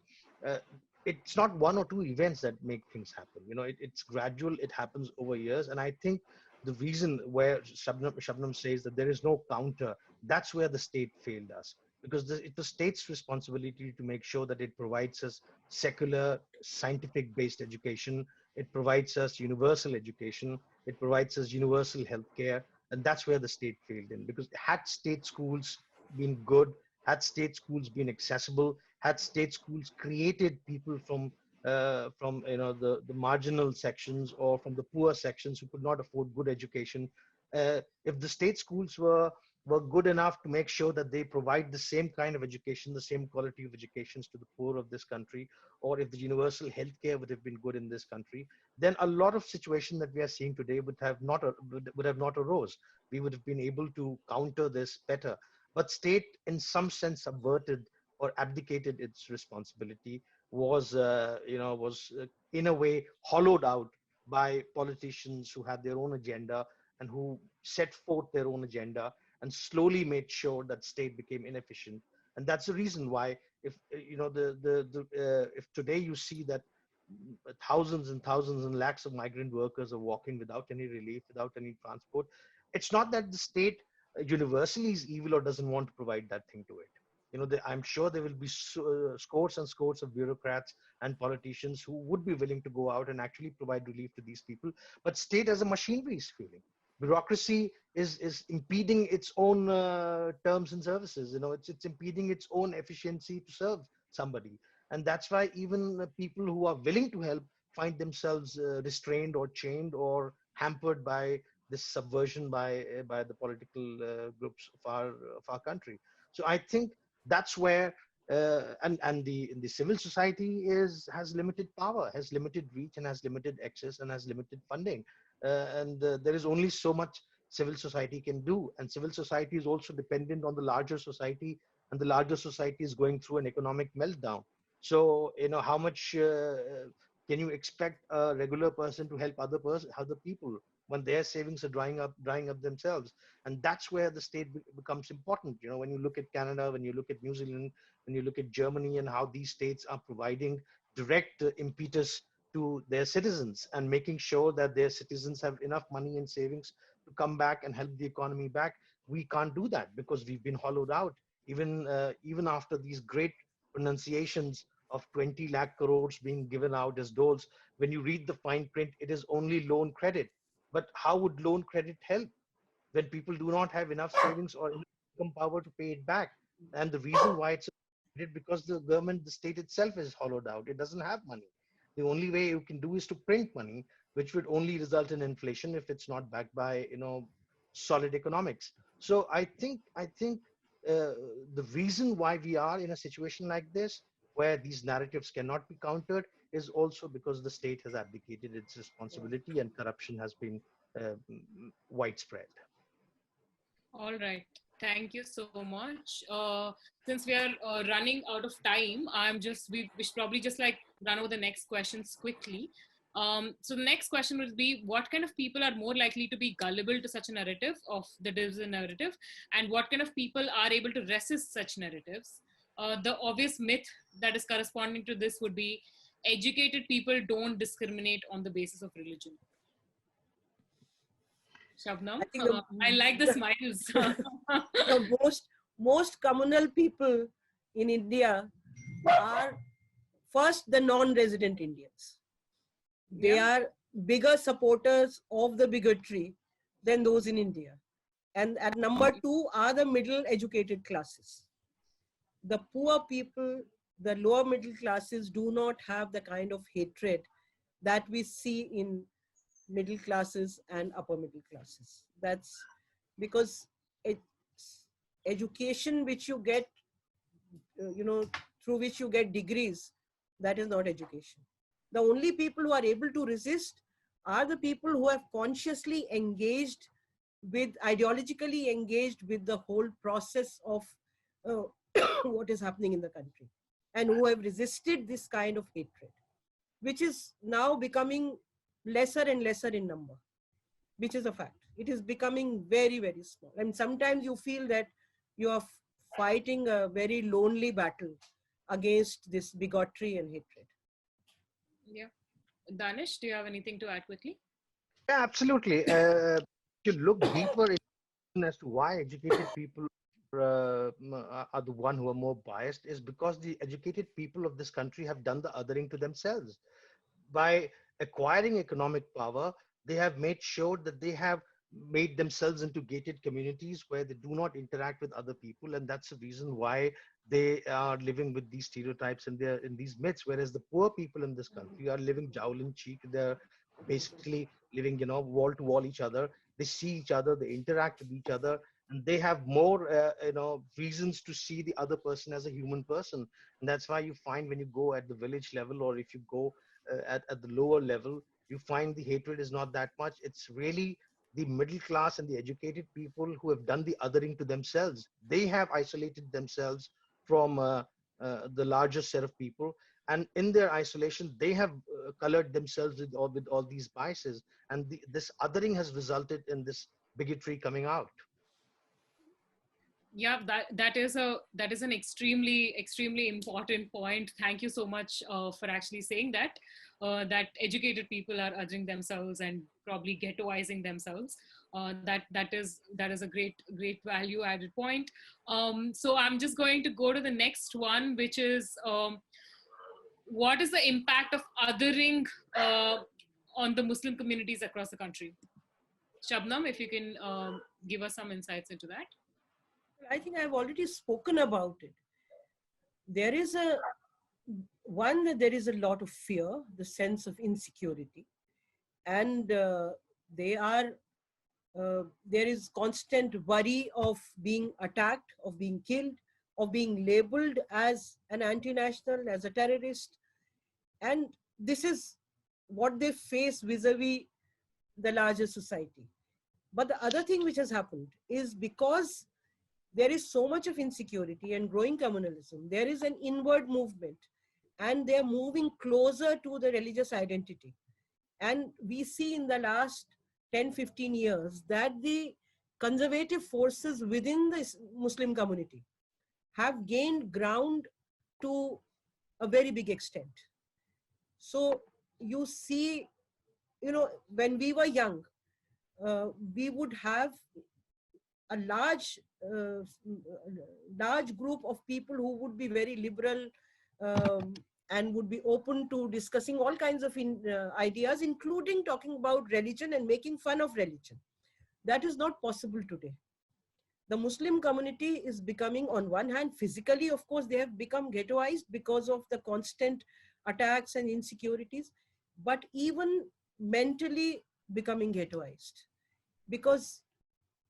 uh, it's not one or two events that make things happen. It's gradual. It happens over years, and I think the reason where Shabnam says that there is no counter, that's where the state failed us, because it's the state's responsibility to make sure that it provides us secular, scientific-based education. It provides us universal education. It provides us universal healthcare, and that's where the state failed in. Because had state schools been good, had state schools been accessible, had state schools created people from the marginal sections or from the poor sections who could not afford good education, if the state schools were good enough to make sure that they provide the same kind of education, the same quality of educations to the poor of this country, or if the universal healthcare would have been good in this country, then a lot of situation that we are seeing today would have not arose. We would have been able to counter this better. But state, in some sense, subverted or abdicated its responsibility, was in a way hollowed out by politicians who had their own agenda and who set forth their own agenda and slowly made sure that state became inefficient. And that's the reason why, if if today you see that thousands and thousands and lakhs of migrant workers are walking without any relief, without any transport, it's not that the state universally is evil or doesn't want to provide that thing to it. I'm sure there will be scores and scores of bureaucrats and politicians who would be willing to go out and actually provide relief to these people. But state as a machinery is failing. Bureaucracy is impeding its own terms and services. It's impeding its own efficiency to serve somebody. And that's why even people who are willing to help find themselves restrained or chained or hampered by this subversion by the political groups of our country. So I think that's where and the civil society has limited power, has limited reach, and has limited access, and has limited funding, and there is only so much civil society can do. And civil society is also dependent on the larger society, and the larger society is going through an economic meltdown. So how much can you expect a regular person to help other people when their savings are drying up themselves? And that's where the state becomes important. When you look at Canada, when you look at New Zealand, when you look at Germany, and how these states are providing direct impetus to their citizens and making sure that their citizens have enough money and savings to come back and help the economy back. We can't do that because we've been hollowed out. Even after these great pronunciations of 20 lakh crores being given out as doles, when you read the fine print, it is only loan credit. But how would loan credit help when people do not have enough savings or income power to pay it back? And the reason why it's because the government, the state itself is hollowed out. It doesn't have money. The only way you can do is to print money, which would only result in inflation if it's not backed by solid economics. So I think uh, the reason why we are in a situation like this, where these narratives cannot be countered, is also because the state has abdicated its responsibility and corruption has been widespread. All right. Thank you so much. Since we are running out of time, we should probably just like run over the next questions quickly. So the next question would be, what kind of people are more likely to be gullible to such a narrative of the division narrative, and what kind of people are able to resist such narratives? The obvious myth that is corresponding to this would be educated people don't discriminate on the basis of religion. Shabnam, I think the, I like the smiles. the most communal people in India are first the non-resident Indians. They Yeah. are bigger supporters of the bigotry than those in India. And at number two are the middle educated classes. The poor people, the lower middle classes do not have the kind of hatred that we see in middle classes and upper middle classes. That's because it's education which you get, through which you get degrees, that is not education. The only people who are able to resist are the people who have consciously engaged with, ideologically engaged with the whole process of uh, what is happening in the country, and who have resisted this kind of hatred, which is now becoming lesser and lesser in number, which is a fact. It is becoming very, very small. And sometimes you feel that you are fighting a very lonely battle against this bigotry and hatred. Yeah. Danish, do you have anything to add quickly? Yeah, absolutely. To look deeper as to why educated people are the one who are more biased is because the educated people of this country have done the othering to themselves. By acquiring economic power, they have made sure that they have made themselves into gated communities where they do not interact with other people, and that's the reason why they are living with these stereotypes and they're in these myths. Whereas the poor people in this country are living jowl in cheek. They're basically living, wall to wall each other. They see each other, they interact with each other, and they have more, reasons to see the other person as a human person. And that's why you find when you go at the village level, or if you go at the lower level, you find the hatred is not that much. It's really the middle class and the educated people who have done the othering to themselves. They have isolated themselves from the larger set of people, and in their isolation, they have colored themselves with all these biases, and this othering has resulted in this bigotry coming out. Yeah, that is an extremely important point. Thank you so much for actually saying that that educated people are urging themselves and probably ghettoizing themselves. That is a great value added point. So I'm just going to go to the next one, which is what is the impact of othering on the Muslim communities across the country? Shabnam, if you can give us some insights into that. I think I've already spoken about it. There is a lot of fear, the sense of insecurity, and They are there is constant worry of being attacked, of being killed, of being labeled as an anti-national, as a terrorist. And this is what they face vis-a-vis the larger society. But the other thing which has happened is, because there is so much of insecurity and growing communalism, there is an inward movement, and they're moving closer to the religious identity. And we see in the last 10-15 years that the conservative forces within the Muslim community have gained ground to a very big extent. So you see, when we were young, we would have a large group of people who would be very liberal, um, and would be open to discussing all kinds of ideas, including talking about religion and making fun of religion. That is not possible today. The Muslim community is becoming, on one hand, physically, of course, they have become ghettoized because of the constant attacks and insecurities, but even mentally becoming ghettoized, because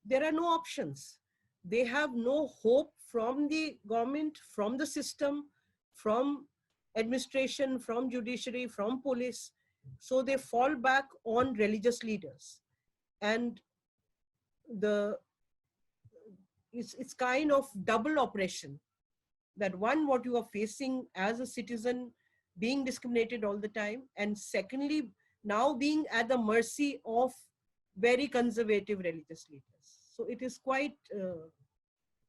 there are no options. They have no hope from the government, from the system, from administration, from judiciary, from police. So they fall back on religious leaders. And the it's kind of double oppression. That one, what you are facing as a citizen, being discriminated all the time, and secondly, now being at the mercy of very conservative religious leaders. So it is quite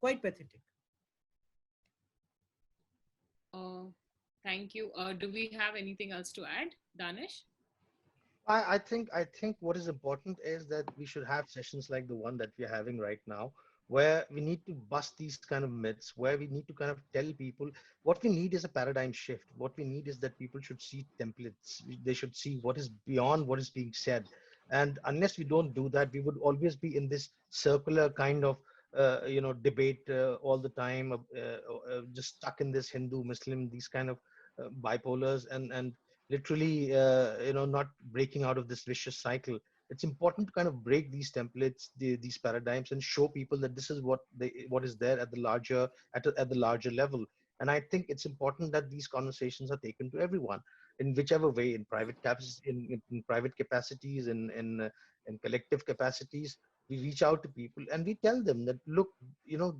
pathetic. Uh, Thank you. Do we have anything else to add, Danish? I think what is important is that we should have sessions like the one that we're having right now, where we need to bust these kind of myths, where we need to kind of tell people what we need is a paradigm shift. What we need is that people should see templates. They should see what is beyond what is being said. And unless we don't do that, we would always be in this circular kind of debate all the time, just stuck in this Hindu, Muslim, these kind of bipolars, and literally not breaking out of this vicious cycle. It's important to kind of break these templates, these paradigms, and show people that this is what is there at the larger at the larger level. And I think it's important that these conversations are taken to everyone in whichever way, in private capacities, in private capacities, in collective capacities. We reach out to people and we tell them that, look, you know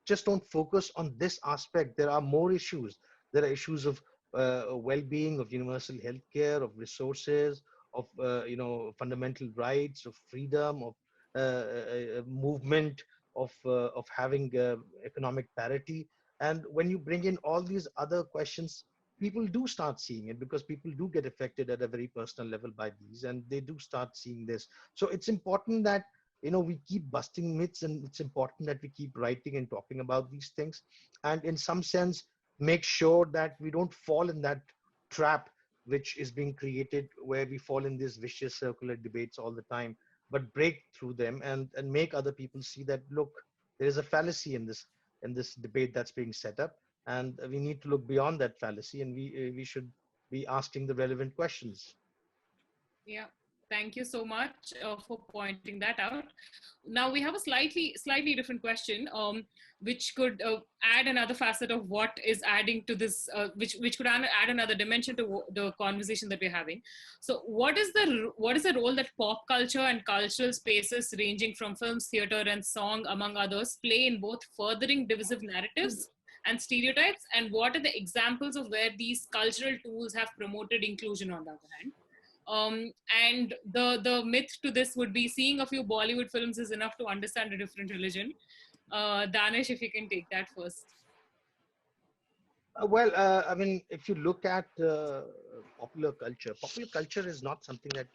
just don't focus on this aspect. There are more issues. There are issues of well-being, of universal healthcare, of resources, of fundamental rights, of freedom, of movement, of having economic parity. And when you bring in all these other questions, people do start seeing it, because people do get affected at a very personal level by these, and they do start seeing this. So it's important that we keep busting myths, and it's important that we keep writing and talking about these things, and in some sense make sure that we don't fall in that trap which is being created, where we fall in these vicious circular debates all the time, but break through them and make other people see that, look, there is a fallacy in this debate that's being set up, and we need to look beyond that fallacy, and we should be asking the relevant questions. Yeah, thank you so much for pointing that out. Now we have a slightly different question, which could add another facet of what is adding to this, which could add another dimension to the conversation that we're having. So, what is the role that pop culture and cultural spaces, ranging from films, theater, and song, among others, play in both furthering divisive narratives and stereotypes, and what are the examples of where these cultural tools have promoted inclusion on the other hand? And the myth to this would be seeing a few Bollywood films is enough to understand a different religion. Danish, if you can take that first. I mean, if you look at popular culture is not something that,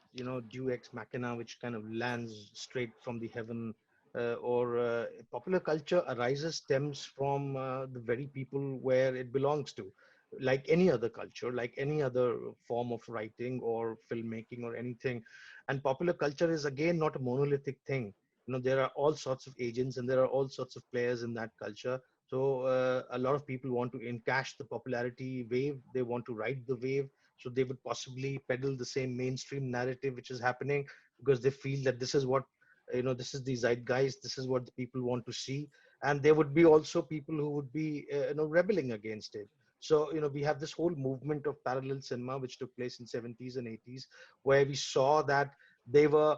deus ex machina, which kind of lands straight from the heaven, or popular culture arises, stems from the very people where it belongs to, like any other culture, like any other form of writing or filmmaking or anything. And popular culture is, again, not a monolithic thing. There are all sorts of agents, and there are all sorts of players in that culture. So a lot of people want to encash the popularity wave. They want to ride the wave. So they would possibly peddle the same mainstream narrative which is happening. because they feel that this is what, this is the zeitgeist, this is what the people want to see. And there would be also people who would be rebelling against it. So we have this whole movement of parallel cinema which took place in 70s and 80s, where we saw that they were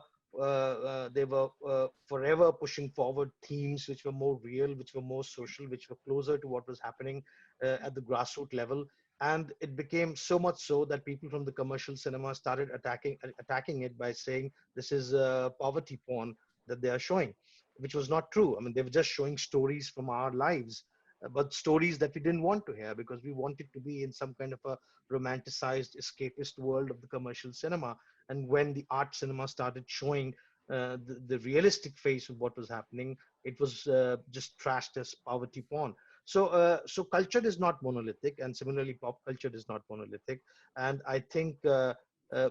forever pushing forward themes which were more real, which were more social, which were closer to what was happening at the grassroots level. And it became so much so that people from the commercial cinema started attacking it by saying this is poverty porn that they are showing, which was not true. I mean, they were just showing stories from our lives, but stories that we didn't want to hear because we wanted to be in some kind of a romanticized, escapist world of the commercial cinema. And when the art cinema started showing the realistic face of what was happening, it was just trashed as poverty porn. So culture is not monolithic, and similarly, pop culture is not monolithic. And I think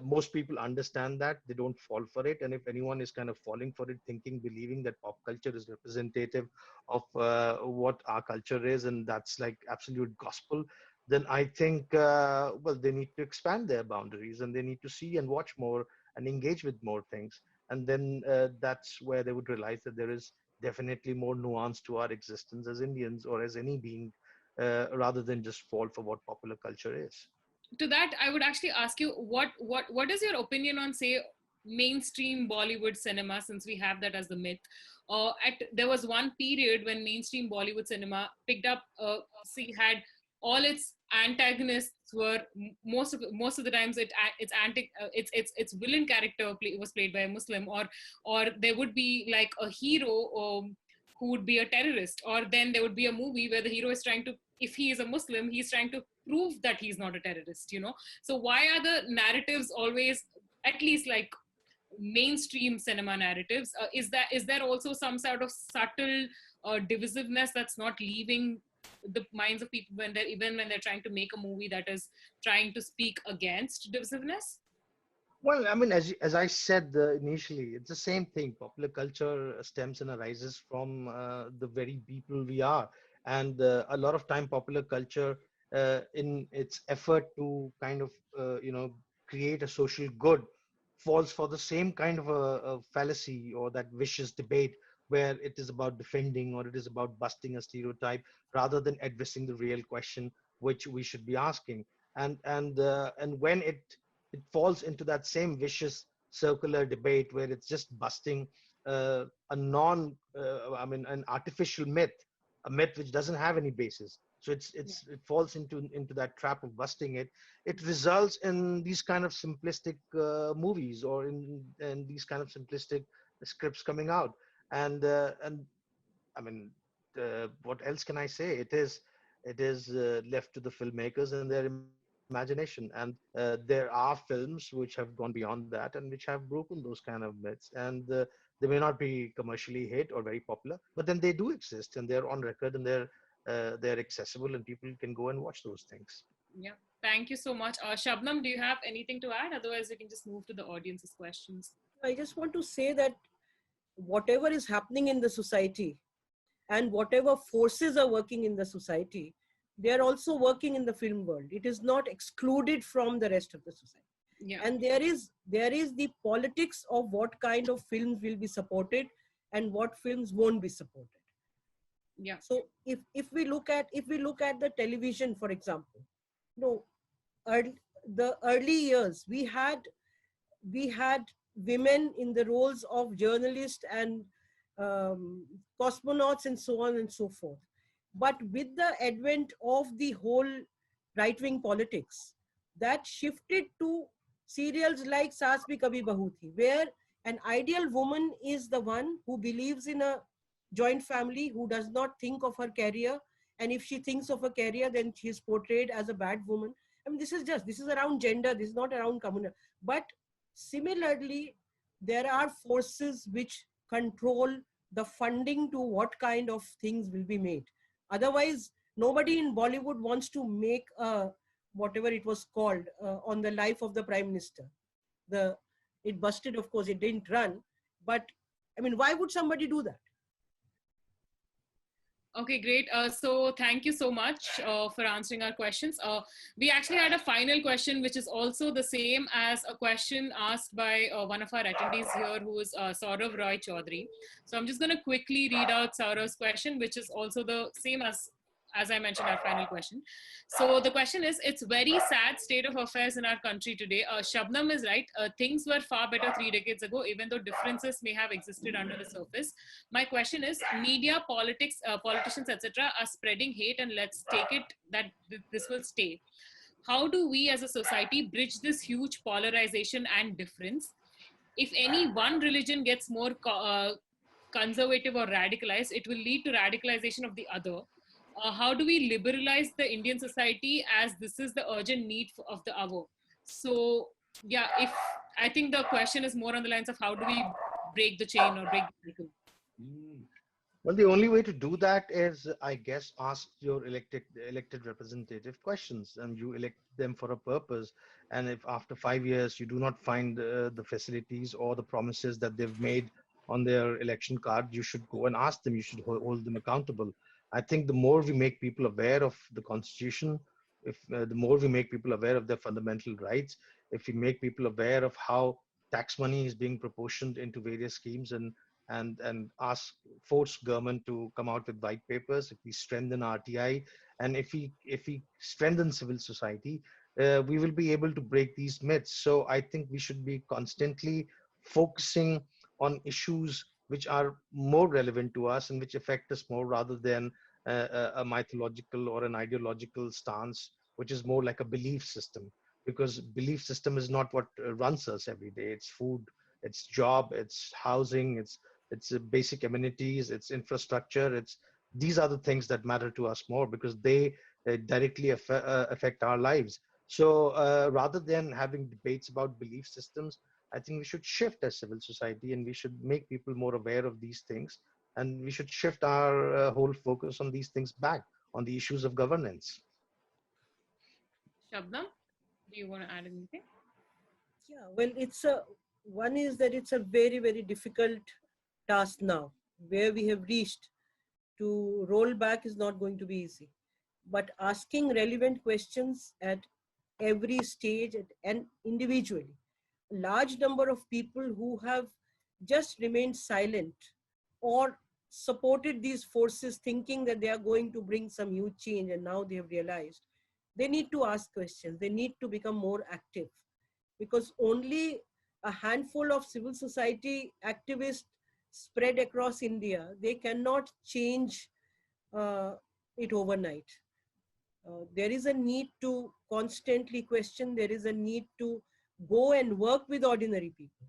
most people understand that. They don't fall for it. And if anyone is kind of falling for it, thinking, believing that pop culture is representative of what our culture is, and that's like absolute gospel, then I think, well, they need to expand their boundaries, and they need to see and watch more and engage with more things. And then that's where they would realize that there is definitely more nuance to our existence as Indians or as any being, rather than just fall for what popular culture is. To that, I would actually ask you, what is your opinion on, say, mainstream Bollywood cinema, since we have that as the myth? There was one period when mainstream Bollywood cinema picked up, had all its antagonists were most of the times its villain character was played by a Muslim, or there would be like a hero who would be a terrorist, or then there would be a movie where the hero is trying to, if he is a Muslim, he's trying to prove that he's not a terrorist. So why are the narratives always, at least like mainstream cinema narratives, is there also some sort of subtle divisiveness that's not leaving the minds of people even when they're trying to make a movie that is trying to speak against divisiveness? Well, I mean, as I said initially, it's the same thing. Popular culture stems and arises from the very people we are, and a lot of time, popular culture, in its effort to kind of create a social good, falls for the same kind of a fallacy or that vicious debate where it is about defending or it is about busting a stereotype rather than addressing the real question which we should be asking. And when it falls into that same vicious circular debate where it's just busting an artificial myth, a myth which doesn't have any basis. So it falls into that trap of busting it. It results in these kind of simplistic movies, or in these kind of simplistic scripts coming out. And I mean, what else can I say? It is left to the filmmakers and their imagination. And there are films which have gone beyond that and which have broken those kind of myths. And they may not be commercially hit or very popular, but then they do exist and they're on record, and they're accessible and people can go and watch those things. Yeah, thank you so much. Shabnam, do you have anything to add? Otherwise, we can just move to the audience's questions. I just want to say that whatever is happening in the society and whatever forces are working in the society, they are also working in the film world. It is not excluded from the rest of the society. Yeah. And there is the politics of what kind of films will be supported and what films won't be supported. Yeah. So if we look at the television, for example, the early years, we had women in the roles of journalists and cosmonauts and so on and so forth. But with the advent of the whole right-wing politics, that shifted to serials like Saas Bhi Kabhi Bahu Thi, where an ideal woman is the one who believes in a joint family, who does not think of her career. And if she thinks of a career, then she is portrayed as a bad woman. I mean, this is around gender. This is not around communal. But similarly, there are forces which control the funding to what kind of things will be made. Otherwise, nobody in Bollywood wants to make whatever it was called on the life of the Prime Minister. It busted, of course, it didn't run. But I mean, why would somebody do that? Okay, great. So thank you so much for answering our questions. We actually had a final question, which is also the same as a question asked by one of our attendees here, who is Saurav Roy Chaudhary. So I'm just going to quickly read out Saurav's question, which is also the same as I mentioned, our final question. So the question is, it's very sad state of affairs in our country today. Shabnam is right. Things were far better 3 decades ago, even though differences may have existed under the surface. My question is, media, politics, politicians, etc. are spreading hate, and let's take it that this will stay. How do we as a society bridge this huge polarization and difference? If any one religion gets more conservative or radicalized, it will lead to radicalization of the other. How do we liberalize the Indian society, as this is the urgent need of the hour? So, yeah, if I think the question is more on the lines of how do we break the chain or break the cycle? Mm. Well, the only way to do that is, I guess, ask your elected representative questions, and you elect them for a purpose. And if after 5 years you do not find the facilities or the promises that they've made on their election card, you should go and ask them. You should hold them accountable. I think the more we make people aware of the Constitution, if the more we make people aware of their fundamental rights, if we make people aware of how tax money is being proportioned into various schemes, and ask force government to come out with white papers, if we strengthen RTI, and if we strengthen civil society, we will be able to break these myths. So I think we should be constantly focusing on issues which are more relevant to us and which affect us more, rather than a mythological or an ideological stance, which is more like a belief system. Because belief system is not what runs us every day. It's food, it's job, it's housing, it's basic amenities, it's infrastructure. It's these are the things that matter to us more, because they directly affect our lives. So rather than having debates about belief systems, I think we should shift as civil society, and we should make people more aware of these things, and we should shift our whole focus on these things back on the issues of governance. Shabnam, do you want to add anything? Yeah, well, one is that it's a very, very difficult task now, where we have reached. To roll back is not going to be easy. But asking relevant questions at every stage and individually, a large number of people who have just remained silent or supported these forces thinking that they are going to bring some huge change, and now they have realized they need to ask questions, they need to become more active, because only a handful of civil society activists spread across India, they cannot change uh, it overnight. There is a need to constantly question, there is a need to go and work with ordinary people,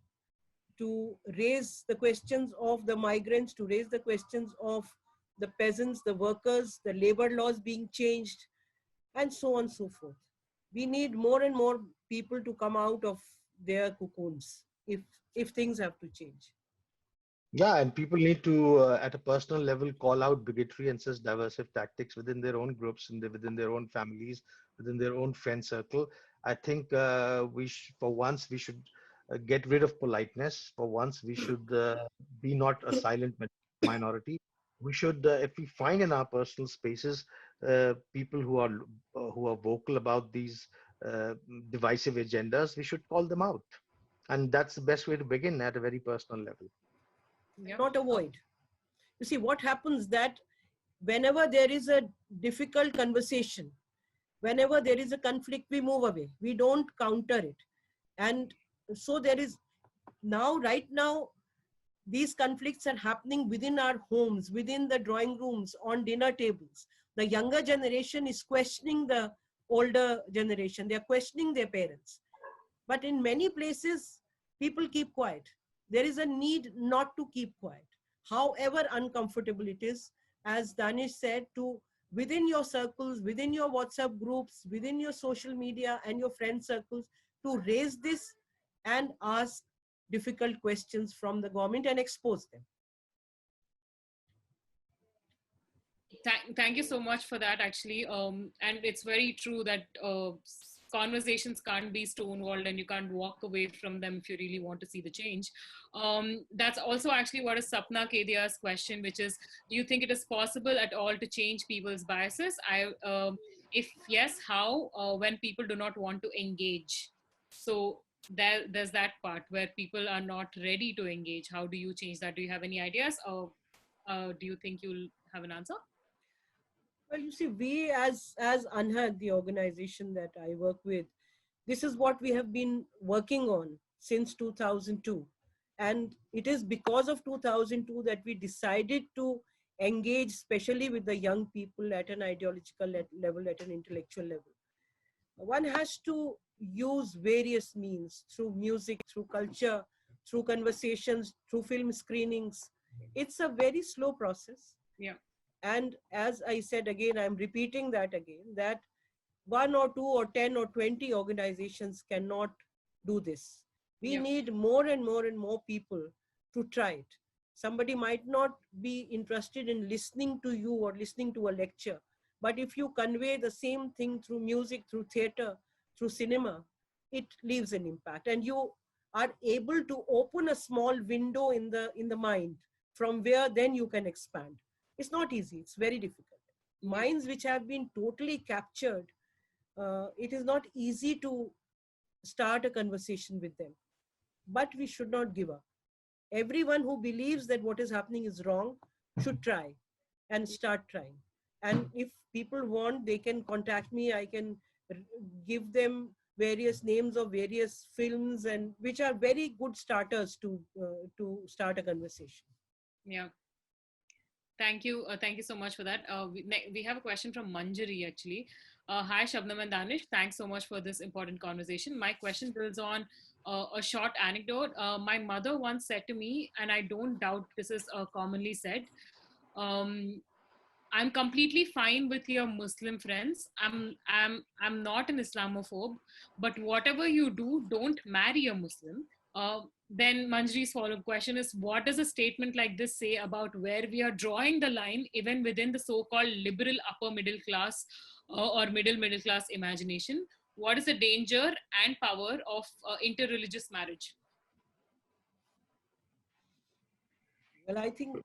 to raise the questions of the migrants, to raise the questions of the peasants, the workers, the labor laws being changed, and so on and so forth. We need more and more people to come out of their cocoons if things have to change. Yeah, and people need to, at a personal level, call out bigotry and such divisive tactics within their own groups, and within their own families, within their own friend circle. I think for once, we should get rid of politeness. For once, we should be not a silent minority. We should, if we find in our personal spaces people who are vocal about these uh, divisive agendas, we should call them out, and that's the best way to begin at a very personal level. Yeah. Not avoid. You see, what happens that whenever there is a difficult conversation, whenever there is a conflict, we move away, we don't counter it. And so there is right now, these conflicts are happening within our homes, within the drawing rooms, on dinner tables. The younger generation is questioning the older generation, they are questioning their parents. But in many places, people keep quiet. There is a need not to keep quiet, however uncomfortable it is. As Danish said, to within your circles, within your WhatsApp groups, within your social media and your friend circles, to raise this and ask difficult questions from the government and expose them. Thank you so much for that, actually. And it's very true that conversations can't be stonewalled and you can't walk away from them if you really want to see the change. That's also actually what is Sapna Kedia's question, which is, do you think it is possible at all to change people's biases? If yes, how? When people do not want to engage. So there's that part where people are not ready to engage. How do you change that? Do you have any ideas, or do you think you'll have an answer? Well, you see, we as Anhad, the organization that I work with, this is what we have been working on since 2002. And it is because of 2002 that we decided to engage, especially with the young people at an ideological level, at an intellectual level. One has to use various means through music, through culture, through conversations, through film screenings. It's a very slow process. Yeah. And as I said again, I'm repeating that again, that one or two or 10 or 20 organizations cannot do this. We need more and more and more people to try it. Somebody might not be interested in listening to you or listening to a lecture, but if you convey the same thing through music, through theater, through cinema, it leaves an impact, and you are able to open a small window in the mind from where then you can expand. It's not easy, it's very difficult. Minds which have been totally captured, it is not easy to start a conversation with them. But we should not give up. Everyone who believes that what is happening is wrong should try and start trying. And if people want, they can contact me. I can give them various names of various films, and which are very good starters to start a conversation. Yeah. Thank you. Thank you so much for that. We have a question from Manjari, actually. Hi, Shabnam and Danish. Thanks so much for this important conversation. My question builds on a short anecdote. My mother once said to me, and I don't doubt this is commonly said, I'm completely fine with your Muslim friends. I'm not an Islamophobe, but whatever you do, don't marry a Muslim. Then Manjri's follow-up question is, what does a statement like this say about where we are drawing the line, even within the so-called liberal upper middle class or middle class imagination? What is the danger and power of interreligious marriage? Well, I think,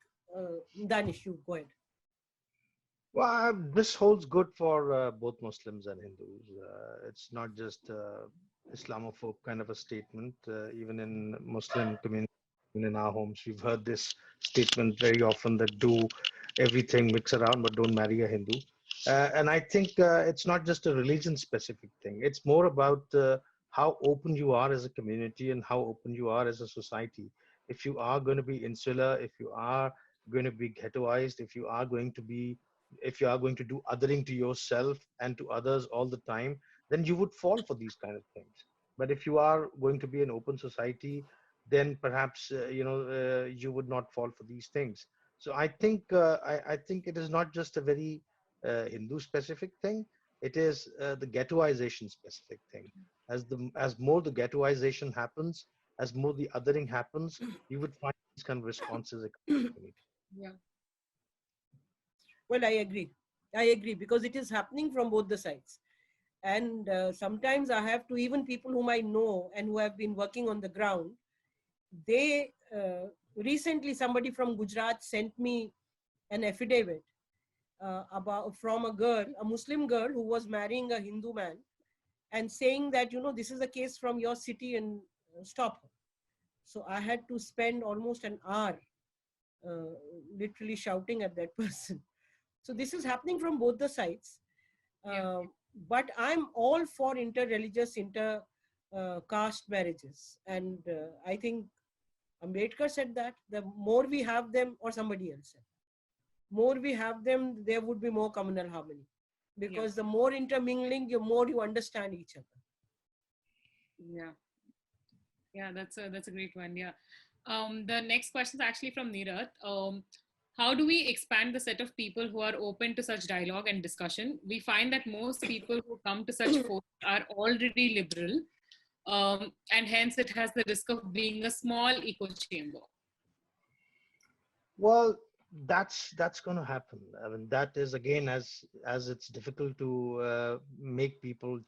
Danish, you go ahead. Well, this holds good for both Muslims and Hindus. It's not just Islamophobe kind of a statement. Even in Muslim community, in our homes, we've heard this statement very often, that do everything, mix around, but don't marry a Hindu. And I think it's not just a religion-specific thing. It's more about how open you are as a community and how open you are as a society. If you are going to be insular, if you are going to be ghettoized, if you are going to do othering to yourself and to others all the time, then you would fall for these kind of things. But if you are going to be an open society, then perhaps you would not fall for these things. So I think it is not just a very Hindu specific thing. It is the ghettoization specific thing. As more the ghettoization happens, as more the othering happens, you would find these kind of responses. Yeah. Well, I agree, because it is happening from both the sides. And sometimes I have to, even people whom I know and who have been working on the ground, they recently, somebody from Gujarat sent me an affidavit from a Muslim girl who was marrying a Hindu man, and saying that, this is a case from your city, and stop her. So I had to spend almost an hour literally shouting at that person. So this is happening from both the sides. But I'm all for interreligious, inter-caste marriages. And I think Ambedkar said that the more we have them, or somebody else said, more we have them, there would be more communal harmony. Because the more intermingling, the more you understand each other. Yeah. Yeah, that's a great one. Yeah. The next question is actually from Neerath. How do we expand the set of people who are open to such dialogue and discussion? We find that most people who come to such forums are already liberal, and hence it has the risk of being a small echo chamber. Well, that's going to happen. I mean, that is again, as it's difficult to make people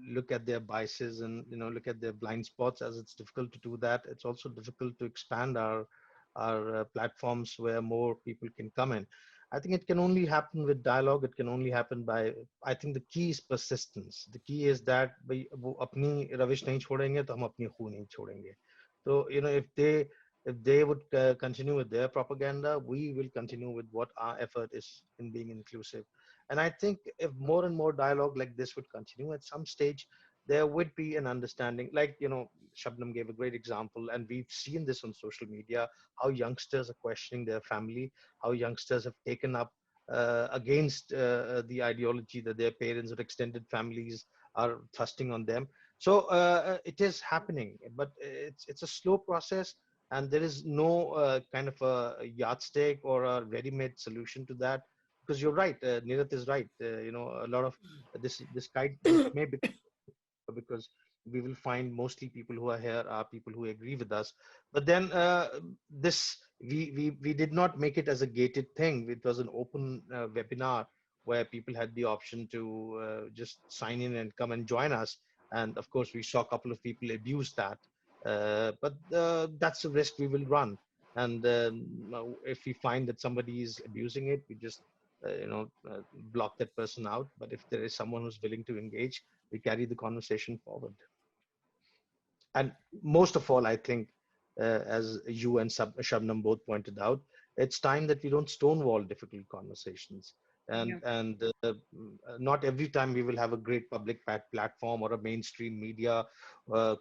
look at their biases and look at their blind spots. As it's difficult to do that, it's also difficult to expand our platforms where more people can come in. I think it can only happen with dialogue. It can only happen by, I think the key is persistence. The key is that भाई वो अपनी रविश नहीं छोड़ेंगे तो हम अपनी खू नहीं छोड़ेंगे. So if they would continue with their propaganda, we will continue with what our effort is in being inclusive. And I think if more and more dialogue like this would continue, at some stage there would be an understanding. Like Shabnam gave a great example, and we've seen this on social media, how youngsters are questioning their family, how youngsters have taken up against the ideology that their parents or extended families are thrusting on them. So it is happening, but it's a slow process, and there is no kind of a yardstick or a ready-made solution to that. Because you're right, Neerath is right. A lot of this may be because we will find mostly people who are here are people who agree with us. But then this we did not make it as a gated thing. It was an open webinar where people had the option to just sign in and come and join us. And of course, we saw a couple of people abuse that. But that's a risk we will run. And if we find that somebody is abusing it, we just block that person out. But if there is someone who's willing to engage, we carry the conversation forward. And most of all, I think, as you and Shabnam both pointed out, it's time that we don't stonewall difficult conversations. And not every time we will have a great public platform or a mainstream media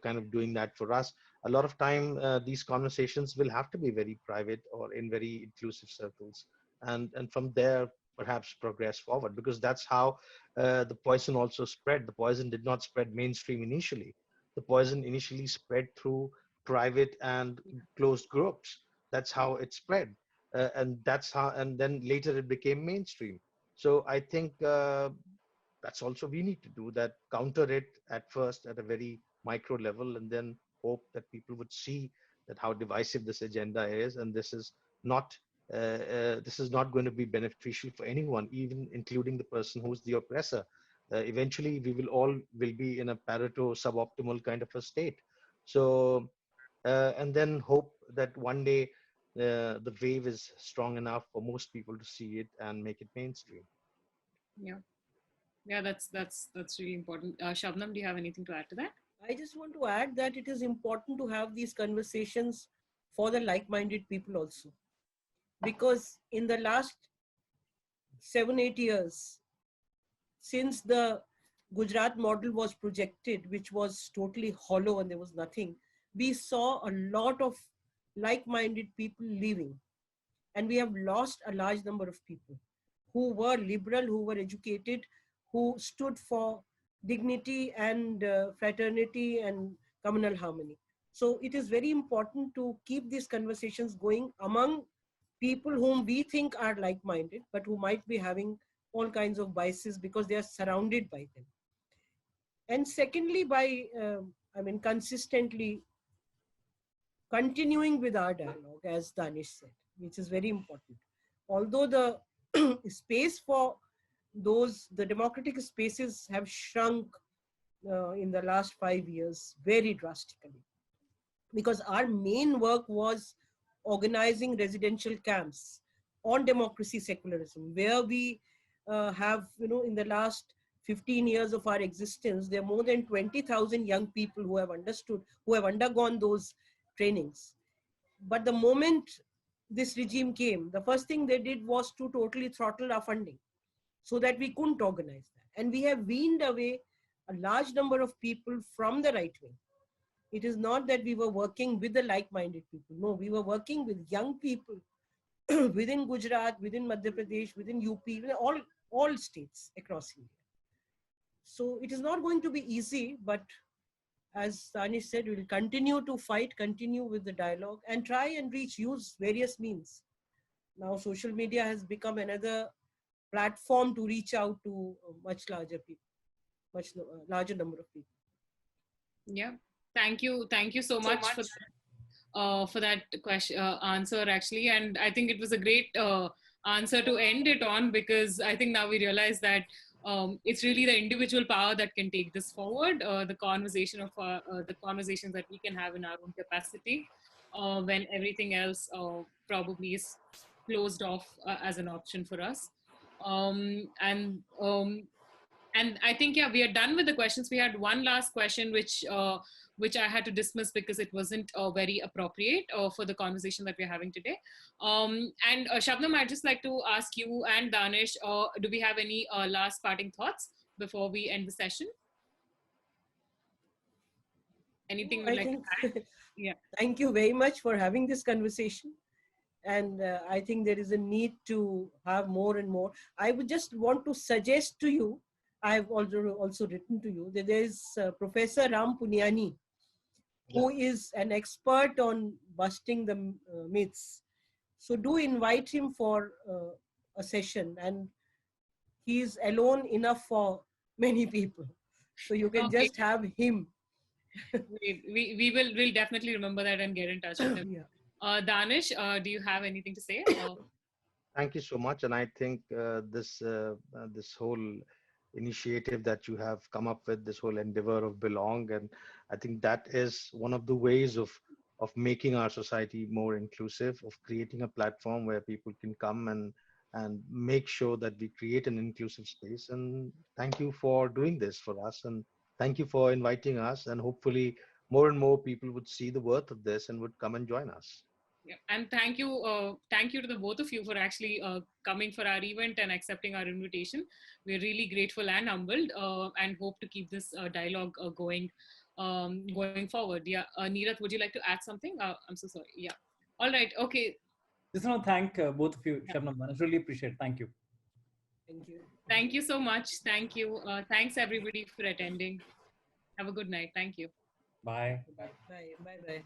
kind of doing that for us. A lot of time, these conversations will have to be very private or in very inclusive circles. And from there, perhaps progress forward, because that's how the poison also spread. The poison did not spread mainstream initially. The poison initially spread through private and closed groups. That's how it spread. And then later it became mainstream. So I think that's also we need to do that, counter it at first at a very micro level, and then hope that people would see that how divisive this agenda is, and this is not going to be beneficial for anyone, even including the person who's the oppressor. Eventually, we will be in a Pareto suboptimal kind of a state. So, and then hope that one day the wave is strong enough for most people to see it and make it mainstream. Yeah, that's really important. Shabnam, do you have anything to add to that? I just want to add that it is important to have these conversations for the like-minded people also, because in the last 7-8 years, since the Gujarat model was projected, which was totally hollow and there was nothing, we saw a lot of like-minded people leaving. And we have lost a large number of people who were liberal, who were educated, who stood for dignity and fraternity and communal harmony. So it is very important to keep these conversations going among people whom we think are like-minded, but who might be having all kinds of biases because they are surrounded by them. And secondly, by consistently continuing with our dialogue, as Danish said, which is very important. Although the space for the democratic spaces have shrunk in the last 5 years very drastically, because our main work was organizing residential camps on democracy secularism, where we have, in the last 15 years of our existence, there are more than 20,000 young people who have undergone those trainings. But the moment this regime came, the first thing they did was to totally throttle our funding so that we couldn't organize that. And we have weaned away a large number of people from the right wing. It is not that we were working with the like-minded people. No, we were working with young people within Gujarat, within Madhya Pradesh, within UP, within all states across India. So it is not going to be easy, but as Danish said, we will continue to fight, continue with the dialogue, and try and use various means. Now, social media has become another platform to reach out to much larger people, much larger number of people. Yeah, thank you so much for that question answer, actually. And I think it was a great answer to end it on, because I think now we realize that it's really the individual power that can take this forward. The conversations that we can have in our own capacity, when everything else probably is closed off as an option for us. Um, and um, and I think, yeah, we are done with the questions. We had one last question which I had to dismiss because it wasn't very appropriate for the conversation that we're having today. And Shabnam, I'd just like to ask you and Danish, do we have any last parting thoughts before we end the session? Anything you'd I like think, to add? Yeah. thank you very much for having this conversation. And I think there is a need to have more and more. I would just want to suggest to you, I've also written to you, that there is Professor Ram Punyani, who is an expert on busting the myths. So do invite him for a session, and he is alone enough for many people. So you can Okay. just have him. We'll definitely remember that and get in touch with him. Yeah. Danish, do you have anything to say? Thank you so much. And I think this whole initiative that you have come up with, this whole endeavor of belong, and I think that is one of the ways of making our society more inclusive, of creating a platform where people can come and make sure that we create an inclusive space. And thank you for doing this for us, and thank you for inviting us. And hopefully, more and more people would see the worth of this and would come and join us. Yeah. And thank you to the both of you for actually coming for our event and accepting our invitation. We're really grateful and humbled, and hope to keep this dialogue going forward. Yeah, Neerath, would you like to add something? I'm so sorry. Yeah. All right. Okay. Just want to thank both of you, Shabnam. I really appreciate it. Thank you. Thank you. Thank you so much. Thank you. Thanks everybody for attending. Have a good night. Thank you. Bye. Bye. Bye. Bye.